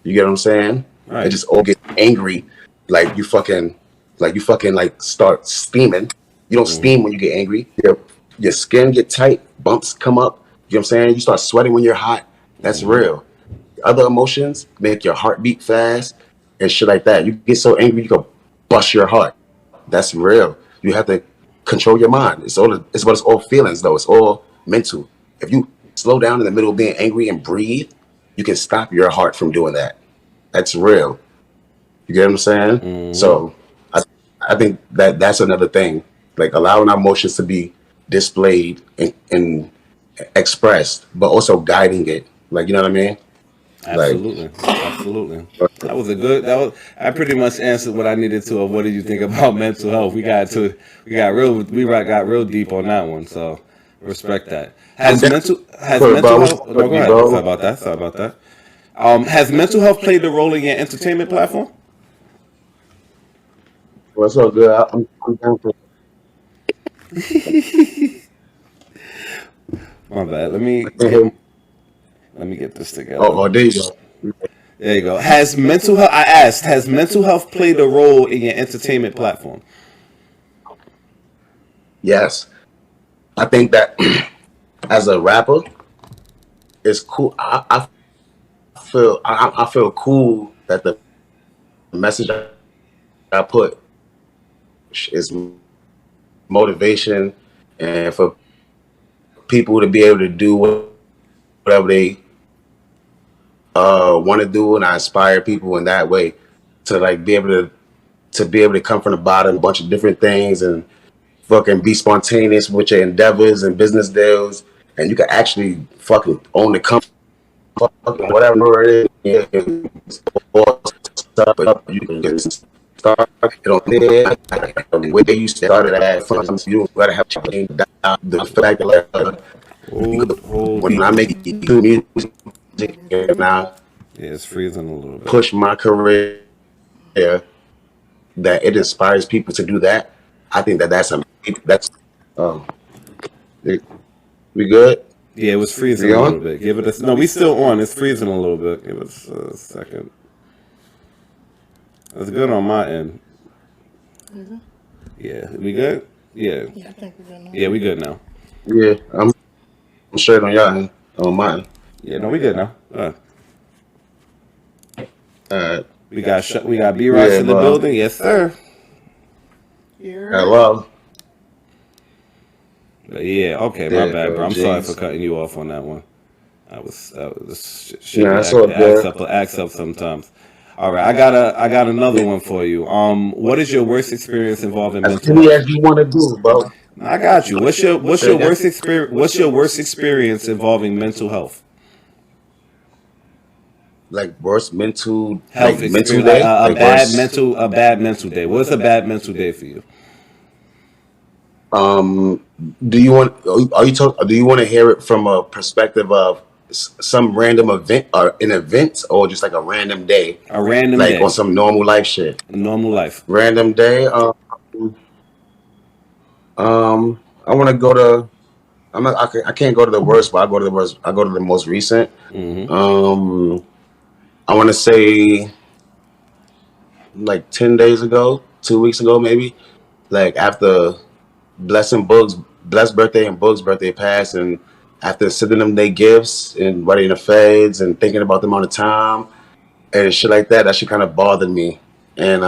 You get what I'm saying? It Right. just all get angry, like you fucking like start steaming. You don't steam when you get angry. Your skin get tight, bumps come up. You know what I'm saying? You start sweating when you're hot. That's real. Other emotions make your heart beat fast and shit like that. You get so angry you go bust your heart. That's real. You have to control your mind. It's all feelings though. It's all mental. If you slow down in the middle of being angry and breathe, you can stop your heart from doing that. That's real. You get what I'm saying? So I I think that that's another thing. Like allowing our emotions to be displayed and expressed, but also guiding it. Like you know what I mean? Like, Absolutely, absolutely. That was a good. That was. I pretty much answered what I needed to. Of what did you think about mental health? We got real. Got real deep on that one. So respect that. I'm down Has for it, bro. mental What's health? up No, with go you, ahead. Sorry bro? about that. Sorry about that. Has mental health played a role in your entertainment platform? What's up, good? I'm down for My bad. it. Let me get this together. Oh, there you go. There you go. Has mental health? I asked. Has mental health played a role in your entertainment platform? Yes, I think that as a rapper, it's cool. I feel cool that the message I put is motivation and for people to be able to do whatever they want to do, and I inspire people in that way to like be able to come from the bottom, a bunch of different things, and fucking be spontaneous with your endeavors and business deals, and you can actually fucking own the company, fucking whatever it is. Or stuff, you can just start it on there. Where you started at, you gotta have the fact that like, you could, Hold when I people. make music and I Yeah, it's freezing a little bit. push my career, that it inspires people to do that. I think that that's um, we good? Yeah, it was freezing We a little on? bit. Give it a. No, we still on. It's freezing a little bit. Give us a second. That's good on my end. Yeah, we good? Yeah. Yeah, I think we're good now. Yeah, we good now. Yeah, I'm straight on y'all, on mine. Yeah, no, we good now. Uh, We got B Ross yeah, in the bro. building. Yes, sir. Hello. Yeah, okay, my Yeah, bad, bro. I'm sorry for jeez. cutting you off on that one. That was should Yeah, be that's all good. acts up sometimes. All right, I got another one for you. What is your worst experience involving As mental many health? as you want to do, bro. I got you. What's Say your again? worst experience? What's your worst experience involving mental health? Like worst mental, like Health mental experience, like day, like worst. a bad mental day. What's a bad mental day for you? Um, do you want? Are you talk? Do you want to hear it from a perspective of some random event or an event, or just like a random day, A random like on day, some normal life shit? normal life. Random day. I want to go to. I'm not. I can't go to the worst, but I go to the worst. I go to the most recent. Um, I want to say like 10 days ago, 2 weeks ago, maybe. Like after Blessed birthday and Boog's birthday passed, and after sending them their gifts and writing the feds and thinking about them on the time and shit like that, that shit kind of bothered me, and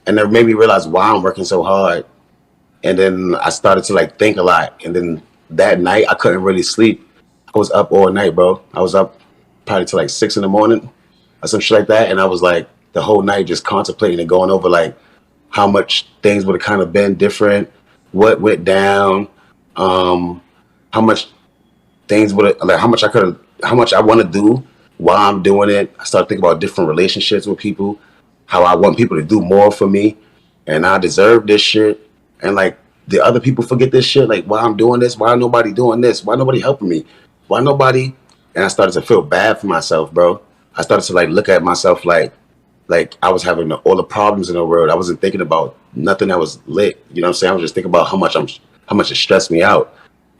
it made me realize why I'm working so hard. And then I started to like think a lot, and then that night I couldn't really sleep. I was up all night, bro. I was up probably till like 6 in the morning or some shit like that, and I was like the whole night just contemplating and going over like how much things would have kind of been different, what went down, um, how much things would have, like how much I could have, how much I want to do while I'm doing it. I started thinking about different relationships with people, how I want people to do more for me, and I deserve this shit. And like the other people forget this shit, like why I'm doing this, why nobody doing this, why nobody helping me, why nobody. And I started to feel bad for myself, bro. I started to like look at myself like I was having all the problems in the world. I wasn't thinking about nothing that was lit. You know what I'm saying? I was just thinking about how much it stressed me out.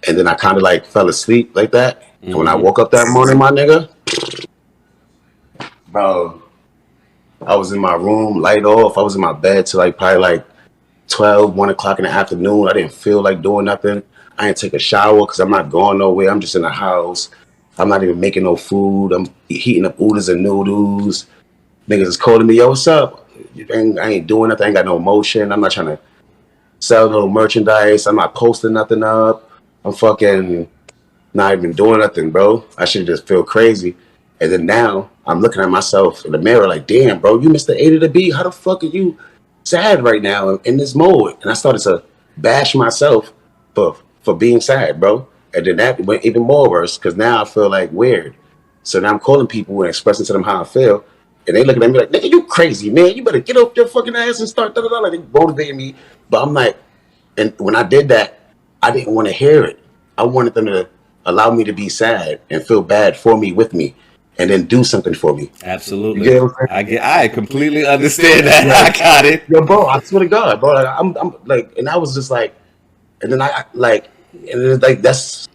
And then I kind of like fell asleep like that. And when I woke up that morning, my nigga, bro, I was in my room, light off. I was in my bed till like probably like 12, 1 o'clock in the afternoon. I didn't feel like doing nothing. I didn't take a shower because I'm not going nowhere. I'm just in the house. I'm not even making no food. I'm heating up oodles and noodles. Niggas is calling me, yo, what's up? I ain't doing nothing. I ain't got no motion. I'm not trying to sell no merchandise. I'm not posting nothing up. I'm fucking not even doing nothing, bro. I should just feel crazy. And then now I'm looking at myself in the mirror like, damn, bro, you missed the 8 of the beat. How the fuck are you sad right now in this mode? And I started to bash myself for being sad, bro. And then that went even more worse because now I feel like weird. So now I'm calling people and expressing to them how I feel. And they looking at me like, nigga, you crazy, man. You better get up your fucking ass and start da-da-da. Like, they motivating me. But I'm like, and when I did that, I didn't want to hear it. I wanted them to allow me to be sad and feel bad for me, with me, and then do something for me. You Absolutely. get what I'm I completely understand saying? that. I got it. Yo, bro, I swear to God, bro. Like, I'm like, and I was just like, and then I like, and it's like that's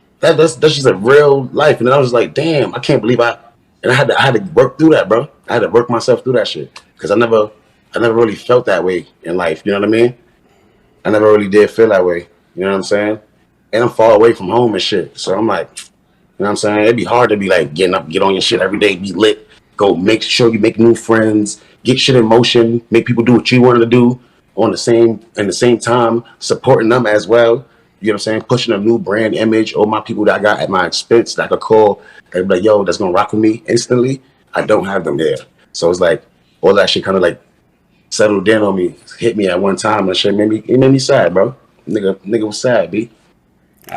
just a real life. And then I was like, damn, I can't believe and I had to work through that, bro. I had to work myself through that shit because I never really felt that way in life. You know what I mean? I never really did feel that way. You know what I'm saying? And I'm far away from home and shit. So I'm like, you know what I'm saying? It'd be hard to be like getting up, get on your shit every day, be lit, go make sure you make new friends, get shit in motion, make people do what you wanted to do on the same time, supporting them as well. You know what I'm saying? Pushing a new brand image. All my people that I got at my expense that I could call and be like, yo, that's gonna rock with me instantly. I don't have them there. So it's like all that shit kind of like settled in on me, hit me at one time, and shit it made me sad, bro. Nigga was sad, B.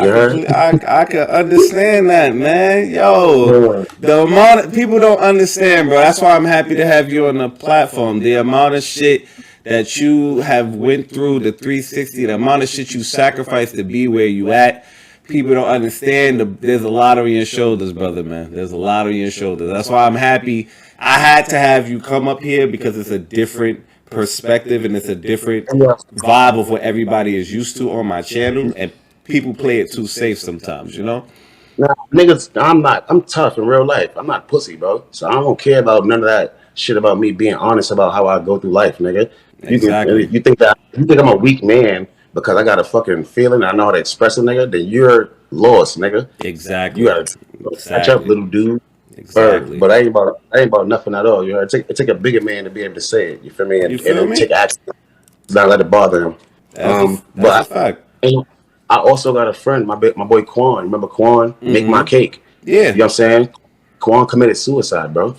You heard? I could understand that, man. Yo, the amount of people don't understand, bro. That's why I'm happy to have you on the platform. The amount of shit that you have went through, the 360, the amount of shit you sacrificed to be where you at. People don't understand. There's a lot on your shoulders, brother, man. There's a lot on your shoulders. That's why I'm happy. I had to have you come up here because it's a different perspective and it's a different vibe of what everybody is used to on my channel, and people play it too safe sometimes, you know? Nah, niggas, I'm tough in real life. I'm not pussy, bro. So I don't care about none of that shit about me being honest about how I go through life, nigga. Exactly. You think I'm a weak man because I got a fucking feeling I know how to express it, nigga, then you're lost, nigga. You Exactly. gotta catch up, little dude. Exactly. But I ain't about nothing at all. You know, it take a bigger man to be able to say it. You feel me? You And feel then me? take action, not let it bother him. That's a fact. And I also got a friend, my boy Quan. Remember Quan? Make my cake. Yeah. You know what I'm saying? Quan committed suicide, bro.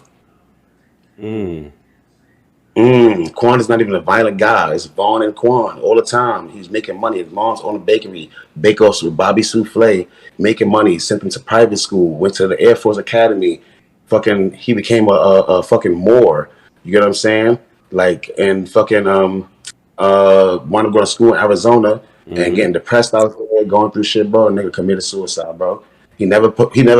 Quan is not even a violent guy. It's Vaughn and Quan all the time. He's making money. His mom's own a bakery, bake-offs with Bobby Souffle, making money. Sent him to private school. Went to the Air Force Academy. Fucking, he became a fucking Moor. You get what I'm saying? Like, and fucking wanted to go to school in Arizona and getting depressed out there, going through shit, bro. Nigga committed suicide, bro. He never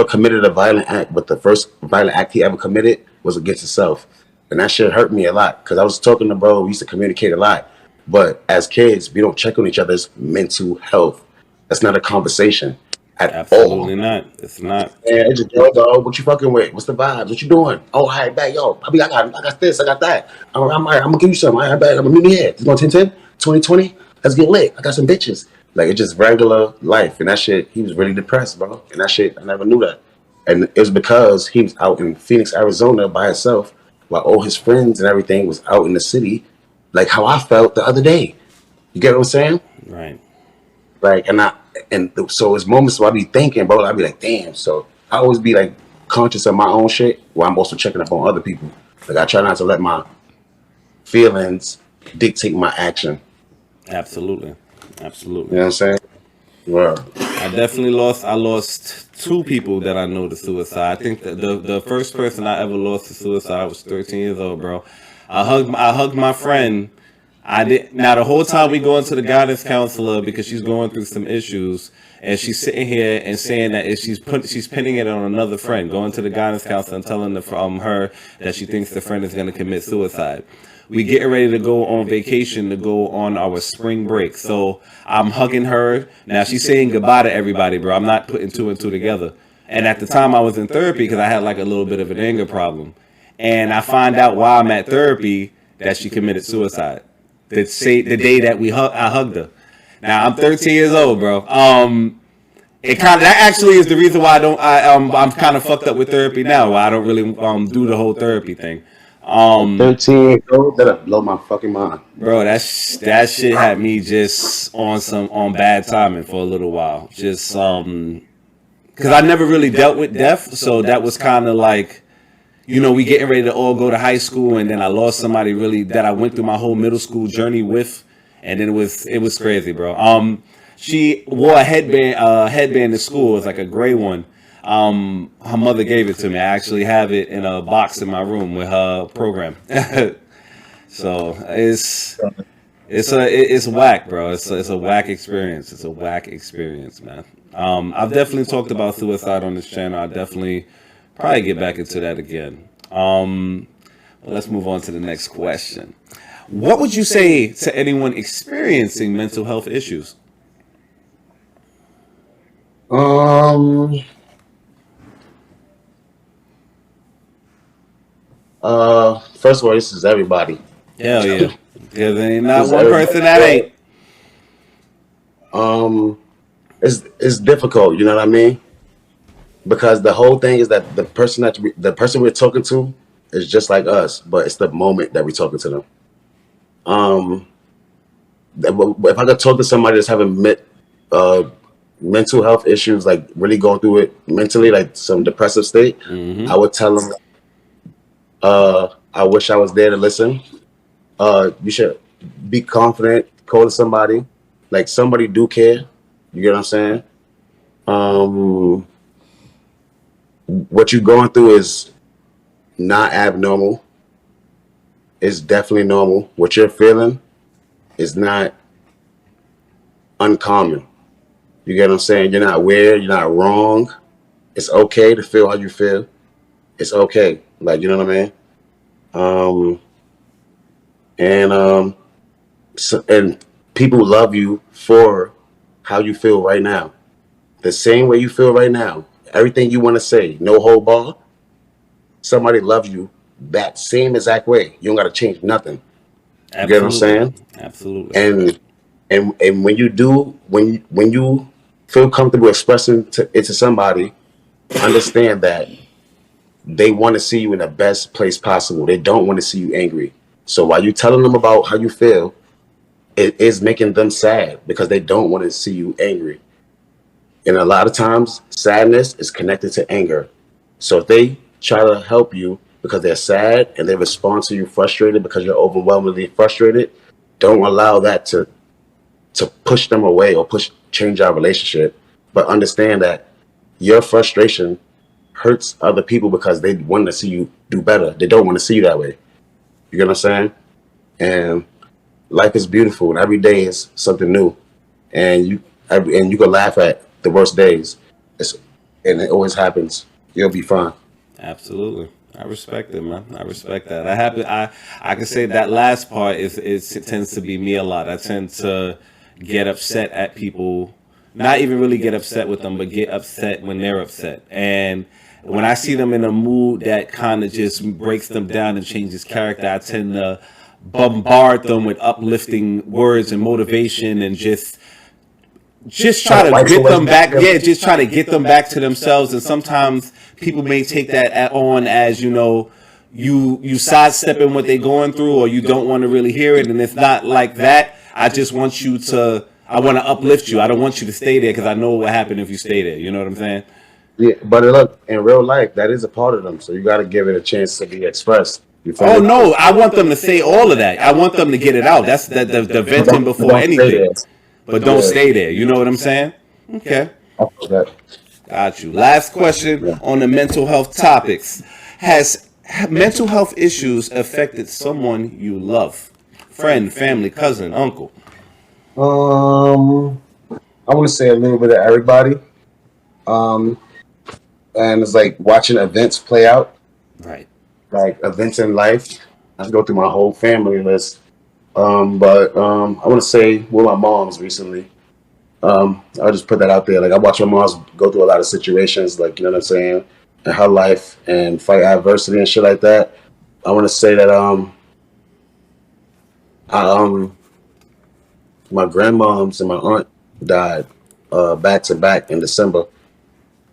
committed a violent act, but the first violent act he ever committed was against himself. And that shit hurt me a lot because I was talking to bro. We used to communicate a lot. But as kids, we don't check on each other's mental health. That's not a conversation at all. Absolutely not. It's not. And it's just, yo, dog, what you fucking with? What's the vibes? What you doing? Oh, all right, back, yo. I got this, I got that. I'm gonna give you something. All right, back. I'm gonna meet me here. It's going 10-10, 20-20. Let's get lit. I got some bitches. Like, it's just regular life. And that shit, he was really depressed, bro. And that shit, I never knew that. And it was because he was out in Phoenix, Arizona by himself while all his friends and everything was out in the city, like how I felt the other day. You get what I'm saying? Right. Like, so it's moments where I be thinking, bro, I be like, damn. So I always be like conscious of my own shit while I'm also checking up on other people. Like, I try not to let my feelings dictate my action. Absolutely. You know what I'm saying? Well, I definitely lost two people that I know to suicide. I think that the first person I ever lost to suicide was 13 years old, bro. I hugged my friend. Now the whole time we go into the guidance counselor because she's going through some issues, and she's sitting here and saying that she's pinning it on another friend, going to the guidance counselor and telling her that she thinks the friend is going to commit suicide. We getting ready to go on vacation to go on our spring break. So I'm hugging her. Now she's saying goodbye to everybody, bro. I'm not putting two and two together. And at the time I was in therapy because I had like a little bit of an anger problem. And I find out while I'm at therapy that she committed suicide. The day that I hugged her. Now I'm 13 years old, bro. That actually is the reason why I'm kind of fucked up with therapy now. Why I don't really do the whole therapy thing. 13 years old, that'll blow my fucking mind. Bro, that shit had me just on bad timing for a little while. Just because I never really dealt with death, so that was kind of like, we getting ready to all go to high school, and then I lost somebody really that I went through my whole middle school journey with, and then it was crazy, bro. She wore a headband to school. It was like a gray one. Her mother gave it to me. I actually have it in a box in my room with her program. So it's whack, bro. It's a whack experience. It's a whack experience, man. I've definitely talked about suicide on this channel. I definitely probably get back into that again. Let's move on to the next question. What would you say to anyone experiencing mental health issues? First of all, this is everybody. Hell yeah. Yeah, there ain't not This is one everybody. person that ain't. It's difficult, you know what I mean? Because the whole thing is that the person we're talking to is just like us, but it's the moment that we're talking to them. If I could talk to somebody that's having mental health issues, like really going through it mentally, like some depressive state, I would tell them, I wish I was there to listen. You should be confident, call to somebody, like somebody do care. You get what I'm saying? What you're going through is not abnormal. It's definitely normal. What you're feeling is not uncommon. You get what I'm saying? You're not weird. You're not wrong. It's okay to feel how you feel. It's okay. Like, you know what I mean? And people love you for how you feel right now. The same way you feel right now. Everything you want to say, no hold bar. Somebody loves you that same exact way. You don't got to change nothing. You get what I'm saying? Absolutely. And when you do, when you feel comfortable expressing it to somebody, understand that they want to see you in the best place possible. They don't want to see you angry. So while you telling them about how you feel, it is making them sad because they don't want to see you angry. And a lot of times, sadness is connected to anger. So if they try to help you because they're sad and they respond to you frustrated because you're overwhelmingly frustrated, don't allow that to push them away or change our relationship. But understand that your frustration hurts other people because they want to see you do better. They don't want to see you that way. You get what I'm saying? And life is beautiful, and every day is something new. And you can laugh at the worst days. And it always happens. You'll be fine. Absolutely. I respect it, man. I respect that. I can say that last part it tends to be me a lot. I tend to get upset at people, not even really get upset with them, but get upset when they're upset. And when I see them in a mood that kind of just breaks them down and changes character, I tend to bombard them with uplifting words and motivation and just try to get them back. Yeah, just try to get them back to themselves. And sometimes people may take that on as, you sidestepping what they're going through, or you don't want to really hear it. And it's not like that. I just want I want to uplift you. I don't want you to stay there because I know what happened if you stay there. You know what I'm saying? Yeah, but look, in real life, that is a part of them. So you got to give it a chance to be expressed. Oh no, I want them to say all of that. I want them to get it out. That's the venting before anything. But don't stay there. You know what I'm saying? Okay. Got you. Last question on the mental health topics. Has mental health issues affected someone you love? Friend, family, cousin, uncle? I want to say a little bit of everybody. And it's like watching events play out. Right. Like events in life. I have to go through my whole family list. But I want to say with my mom's recently. I'll just put that out there. Like I watch my mom's go through a lot of situations, like, you know what I'm saying, in her life and fight adversity and shit like that. I want to say that my grandmoms and my aunt died back to back in December,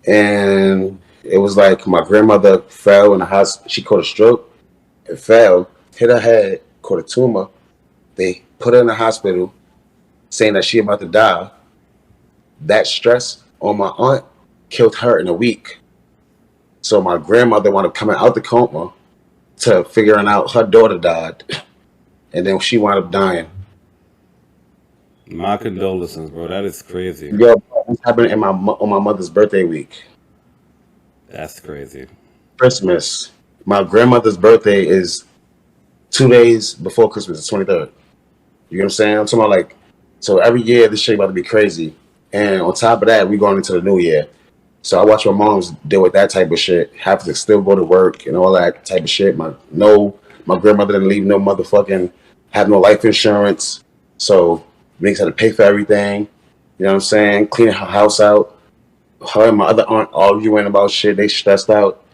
and it was like my grandmother fell in the house. She caught a stroke. It fell, hit her head, caught a tumor. They put her in the hospital, saying that she about to die. That stress on my aunt killed her in a week. So my grandmother wound up coming out the coma to figuring out her daughter died, and then she wound up dying. My condolences, bro. That is crazy. Yo, this happened on my mother's birthday week. That's crazy. Christmas. My grandmother's birthday is 2 days before Christmas, the 23rd. You know what I'm saying? I'm talking about like, so every year this shit about to be crazy. And on top of that, we going into the new year. So I watch my mom's deal with that type of shit, have to still go to work and all that type of shit. My grandmother didn't leave no motherfucking, have no life insurance. So makes had to pay for everything. You know what I'm saying? Cleaning her house out. Her and my other aunt arguing about shit. They stressed out.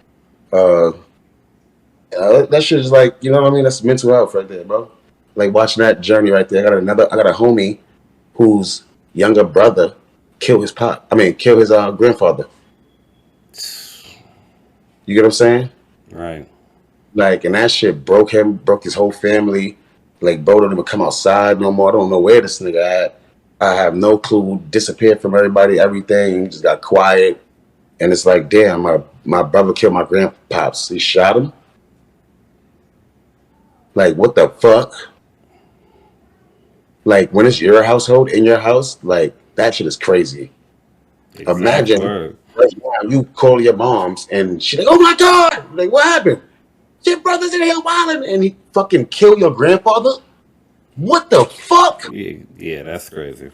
Uh, that shit is like, you know what I mean? That's mental health right there, bro. Like watching that journey right there. I got a homie whose younger brother killed his killed his grandfather. You get what I'm saying? Right. Like, and that shit broke him, broke his whole family. Like, bro don't even come outside no more. I don't know where this nigga at. I have no clue. Disappeared from everybody, everything. Just got quiet. And it's like, damn, my brother killed my grandpops. He shot him. Like, what the fuck? Like, when it's your household, in your house, like, that shit is crazy. Exact Imagine word. right now you call your moms and she's like, oh my God. Like, what happened? Your brother's in here wilding and he fucking killed your grandfather? What the fuck? Yeah, that's crazy.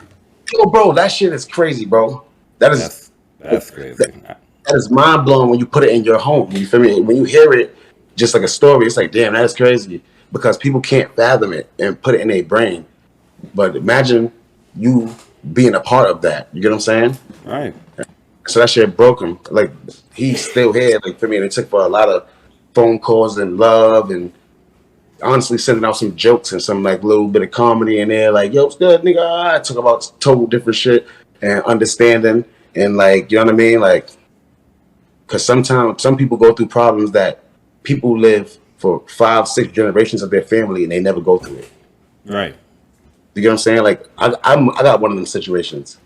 Yo, bro, that shit is crazy, bro. That is That's crazy. that is mind blowing when you put it in your home. You feel me? When you hear it just like a story, it's like, damn, that is crazy. Because people can't fathom it and put it in their brain. But imagine you being a part of that. You get what I'm saying? Right. So that shit broke him. Like he's still here. Like for me, and it took for a lot of phone calls and love and honestly sending out some jokes and some like little bit of comedy in there. Like, yo, what's good, nigga? I talk about total different shit and understanding and like, you know what I mean? Like, because sometimes some people go through problems that people live for 5, 6 generations of their family and they never go through it. Right. You get what I'm saying? Like, I got one of them situations.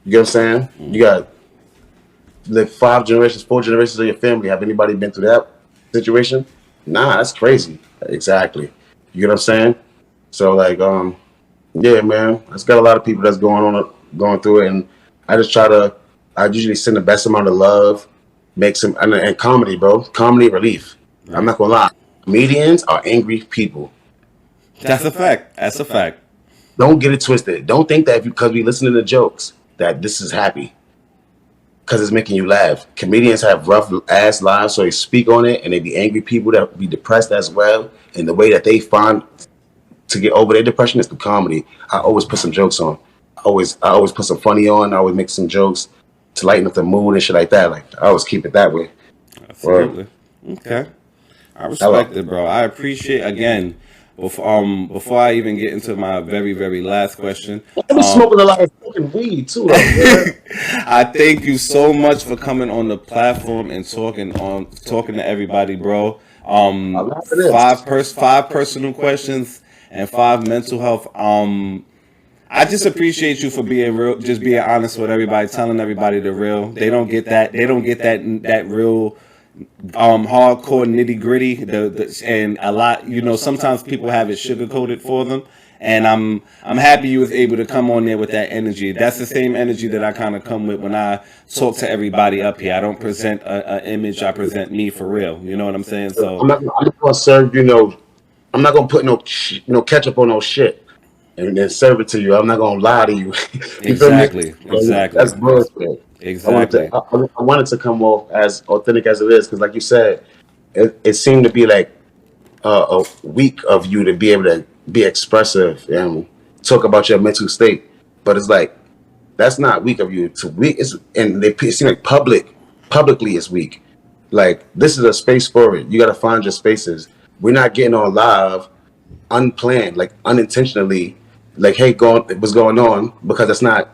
You get what I'm saying? Mm-hmm. You got live 5 generations, 4 generations of your family. Have anybody been through that situation? Nah, that's crazy. Exactly. You get what I'm saying? So like, yeah, man, it's got a lot of people that's going through it, and I usually send the best amount of love, make some and comedy, bro, comedy relief. Right. I'm not gonna lie, comedians are angry people. That's a fact. That's a fact. Don't get it twisted. Don't think that because we listen to the jokes that this is happy. Because it's making you laugh. Comedians have rough ass lives, so they speak on it, and they be angry people that be depressed as well. And the way that they find to get over their depression is through comedy. I always put some jokes on. I always put some funny on. I always make some jokes to lighten up the mood and shit like that. Like I always keep it that way. Absolutely. Okay. I respect it, bro. I appreciate again. Before I even get into my very, very last question, I've been smoking a lot of fucking weed too, though. I thank you so much for coming on the platform and talking to everybody, bro. 5 personal questions and 5 mental health. I just appreciate you for being real, just being honest with everybody, telling everybody the real. They don't get that. They don't get that real. Hardcore nitty gritty, and a lot. You know, sometimes people have it sugar coated for them, and I'm happy you was able to come on there with that energy. That's the same energy that I kind of come with when I talk to everybody up here. I don't present a image. I present me for real. You know what I'm saying? So I'm not gonna serve you. I'm not gonna put no ketchup on no shit and then serve it to you. I'm not gonna lie to you. You feel me? Exactly. That's bullshit. Exactly. I wanted to come off as authentic as it is, because like you said, it seemed to be like a week of you to be able to be expressive and talk about your mental state. But it's like that's not weak of you. It's weak. It seem like publicly it's weak. Like this is a space for it. You got to find your spaces. We're not getting on live unplanned, like unintentionally. Like, hey, what's going on? Because it's not.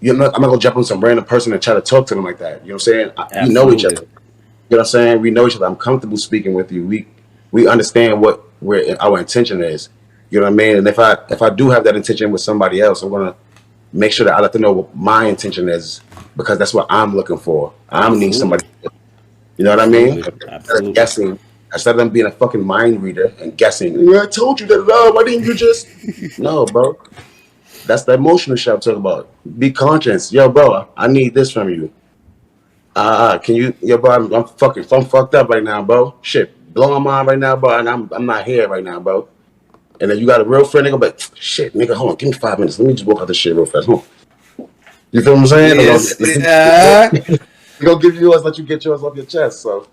I'm not gonna jump on some random person and try to talk to them like that. You know what I'm saying? We know each other. You know what I'm saying? We know each other. I'm comfortable speaking with you. We understand where our intention is. You know what I mean? And if I do have that intention with somebody else, I'm gonna make sure that I let them know what my intention is, because that's what I'm looking for. I'm need somebody. You know what I mean? Absolutely. Guessing instead of them being a fucking mind reader and guessing. Yeah, I told you that. Why didn't you just? No, bro. That's the emotional shit I'm talking about. Be conscious. Yo, bro, I need this from you. Can you, yo, bro? I'm fucked up right now, bro. Shit, blowing my mind right now, bro. And I'm not here right now, bro. And then you got a real friend, nigga, but shit, nigga, hold on, give me 5 minutes. Let me just walk out this shit real fast. Hold on. You feel what I'm saying? Yes. They're gonna give you yours, let you get yours off your chest. So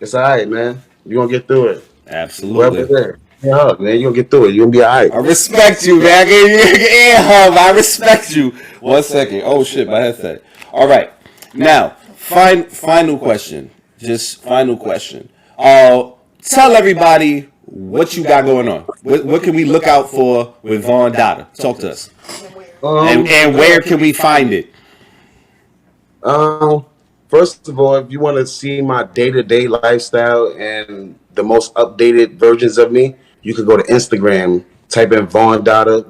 it's all right, man. You're gonna get through it. Whoever Absolutely. there. Yeah, hug, man. You're gonna get through it. You're gonna be all right. I respect you, man. I gave you an air hug. I respect you. 1 second. Oh shit, my headset. All right. Now, final question. Just final question. Tell everybody what you got going on. What can we look out for with Von Dotta? Talk to us. And where can we find it? Um, First of all, if you want to see my day-to-day lifestyle and the most updated versions of me, you could go to Instagram, type in Von Dotta,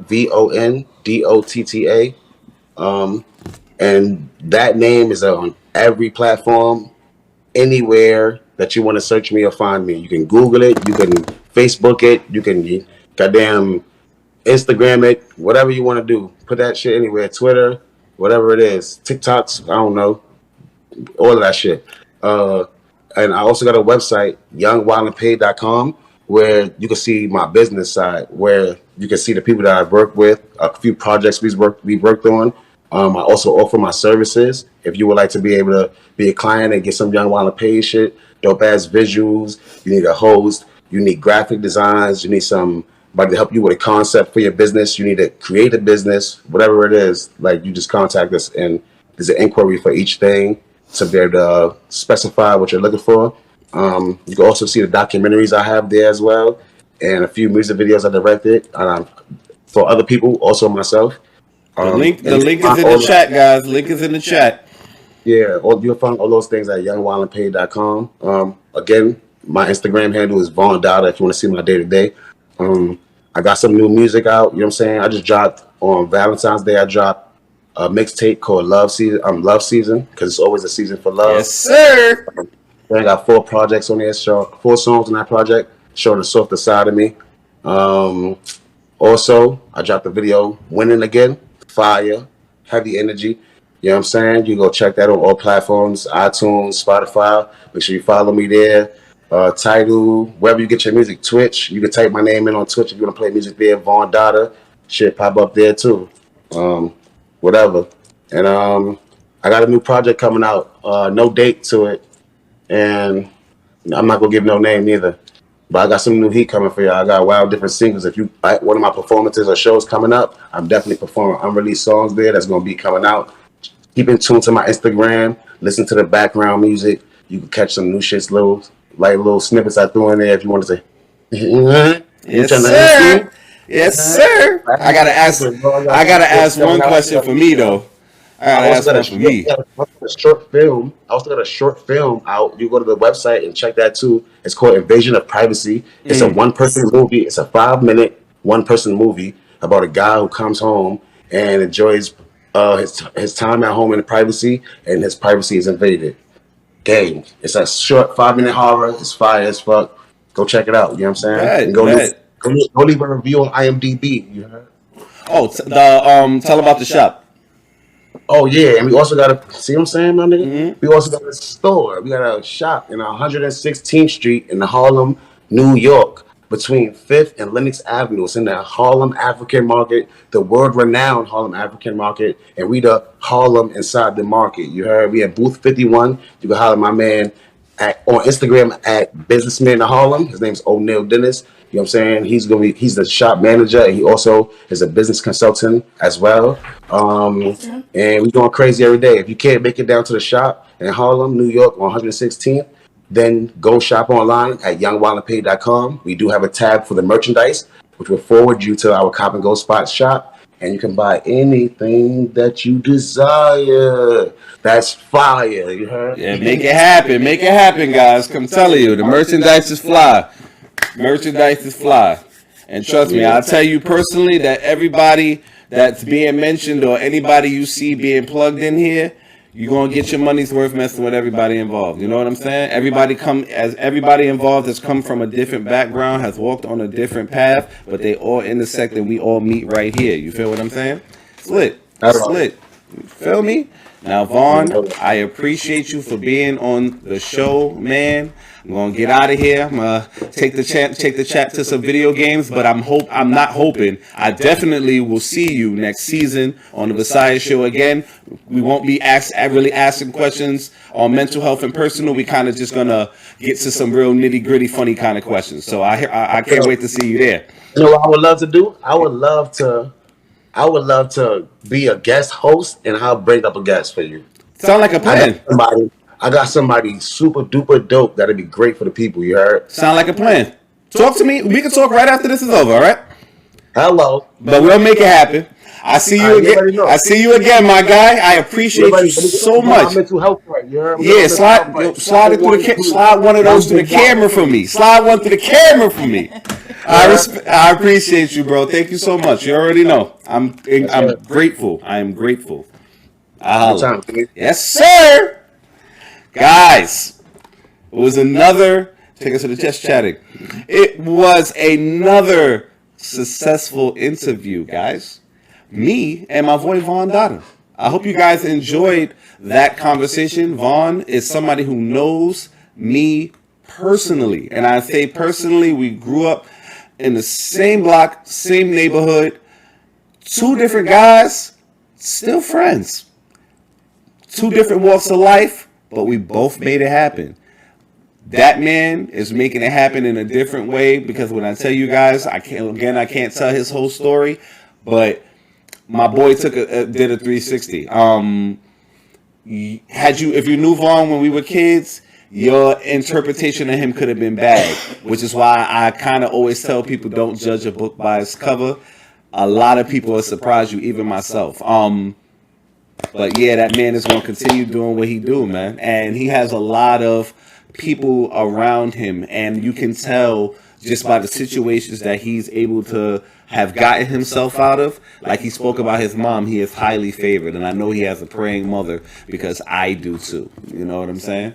VonDotta. And that name is on every platform, anywhere that you want to search me or find me. You can Google it, you can Facebook it, you can goddamn Instagram it, whatever you want to do. Put that shit anywhere, Twitter, whatever it is, TikToks, I don't know, all of that shit. Uh, and I also got a website, youngwildandpaid.com, where you can see my business side, where you can see the people that I've worked with, a few projects we've worked on. I also offer my services. If you would like to be able to be a client and get some Young Wild and Paid shit, dope ass visuals, you need a host, you need graphic designs, you need somebody to help you with a concept for your business, you need to create a business, whatever it is, like you just contact us and there's an inquiry for each thing to be able to specify what you're looking for. You can also see the documentaries I have there as well, and a few music videos I directed for other people, also myself. The link And is in the chat, guys. Link is in the chat. yeah, you'll find all those things at youngwildandpaid.com. Again, my Instagram handle is Von Dotta if you want to see my day to day. I got some new music out. You know what I'm saying? I just dropped on Valentine's Day. I dropped a mixtape called Love Season. Love Season, because it's always a season for love. Yes, sir. I got 4 projects on there. So 4 songs on that project, showing the softer side of me. Also, I dropped the video Winning Again, Fire, Heavy Energy. You know what I'm saying? You go check that on all platforms, iTunes, Spotify. Make sure you follow me there. Tidal, wherever you get your music, Twitch. You can type my name in on Twitch if you want to play music there. Von Dotta, shit pop up there too. Whatever. And I got a new project coming out. No date to it, and I'm not gonna give no name neither. But I got some new heat coming for y'all. I got wild different singles. If you one of my performances or shows coming up, I'm definitely performing unreleased songs there. That's gonna be coming out. Keep in tune to my Instagram. Listen to the background music. You can catch some new shits, little snippets I threw in there if you wanted to. Yes, sir. Yes, sir. I gotta ask one question for me though. I gotta ask one for me. I also got a short film out. You go to the website and check that too. It's called Invasion of Privacy. It's a 1-person movie. It's a 5-minute 1-person movie about a guy who comes home and enjoys his time at home in privacy, and his privacy is invaded. Gang. It's a short 5-minute horror. It's fire as fuck. Go check it out. You know what I'm saying? And go leave a review on IMDb. You heard? Oh, tell about the shop. Oh yeah, and we also got a see what I'm saying, my nigga. We also got a store. We got a shop in 116th Street in Harlem, New York, between 5th and Lenox Avenue. It's in the Harlem African Market, the world-renowned Harlem African Market, and we the Harlem inside the market. You heard? We at booth 51. You can holler at my man on Instagram at Businessman of Harlem. His name's O'Neil Dennis. You know what I'm saying? He's the shop manager, and he also is a business consultant as well. And we're going crazy every day. If you can't make it down to the shop in Harlem, New York on 116th, then go shop online at youngwildandpaid.com. We do have a tab for the merchandise, which will forward you to our Cop and Go Spot shop, and you can buy anything that you desire. That's fire, you heard? Yeah, make it happen. Make it happen, guys. I'm telling you, the merchandise is fly. Merchandise is fly. And trust me, I'll tell you personally that everybody that's being mentioned or anybody you see being plugged in here, you're going to get your money's worth messing with everybody involved. You know what I'm saying? Everybody involved has come from a different background, has walked on a different path, but they all intersect and we all meet right here. You feel what I'm saying? Slit. You feel me? Now, Vaughn, I appreciate you for being on the show, man. I'm gonna get out of here. I'm gonna take the chat to some video games, but I'm not hoping. I definitely will see you next season on the Vessiah show again. We won't be really asking questions on mental health and personal. We kind of just gonna get to some real nitty gritty, funny kind of questions. So I can't wait to see you there. You know what I would love to do? I would love to be a guest host, and I'll bring up a guest for you. Sound like a plan. I got somebody super duper dope that'd be great for the people. You heard? Sound like a plan. Talk to me. We can talk right after this is over, all right? Hello. But we'll make it happen. I see you again. I see you again, my guy. I appreciate you so much. Mental health right. You heard? Yeah, slide one of those to the camera for me. Slide one to the camera for me. I appreciate you, bro. Thank you so much. You already know. I'm grateful. I am grateful. Yes, sir. Guys, it was another. Take us to the just chatting. It was another successful interview, guys. Me and my boy Vaughn Dotta. I hope you guys enjoyed that conversation. Vaughn is somebody who knows me personally, and I say personally, we grew up in the same block, same neighborhood. Two different guys, still friends. Two different walks of life, but we both made it happen. That man is making it happen in a different way, because when I tell you guys, I can't tell his whole story, but my boy did a 360. If you knew Vaughn when we were kids, your interpretation of him could have been bad, which is why I kind of always tell people, don't judge a book by its cover. A lot of people will surprise you, even myself. But yeah, that man is going to continue doing what he do, man. And he has a lot of people around him, and you can tell just by the situations that he's able to have gotten himself out of. Like he spoke about his mom, he is highly favored, and I know he has a praying mother, because I do too. You know what I'm saying?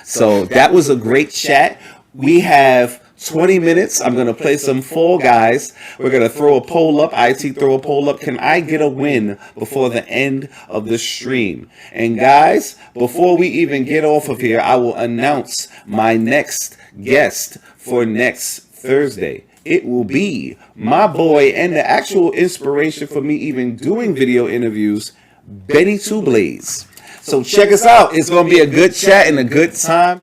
So that was a great chat. We have 20 minutes. I'm going to play some Fall Guys. We're going to throw a poll up. IT, throw a poll up. Can I get a win before the end of the stream? And guys, before we even get off of here, I will announce my next guest for next Thursday. It will be my boy and the actual inspiration for me even doing video interviews, Benny Two Blades. So check us out. It's going to be a good chat and a good time.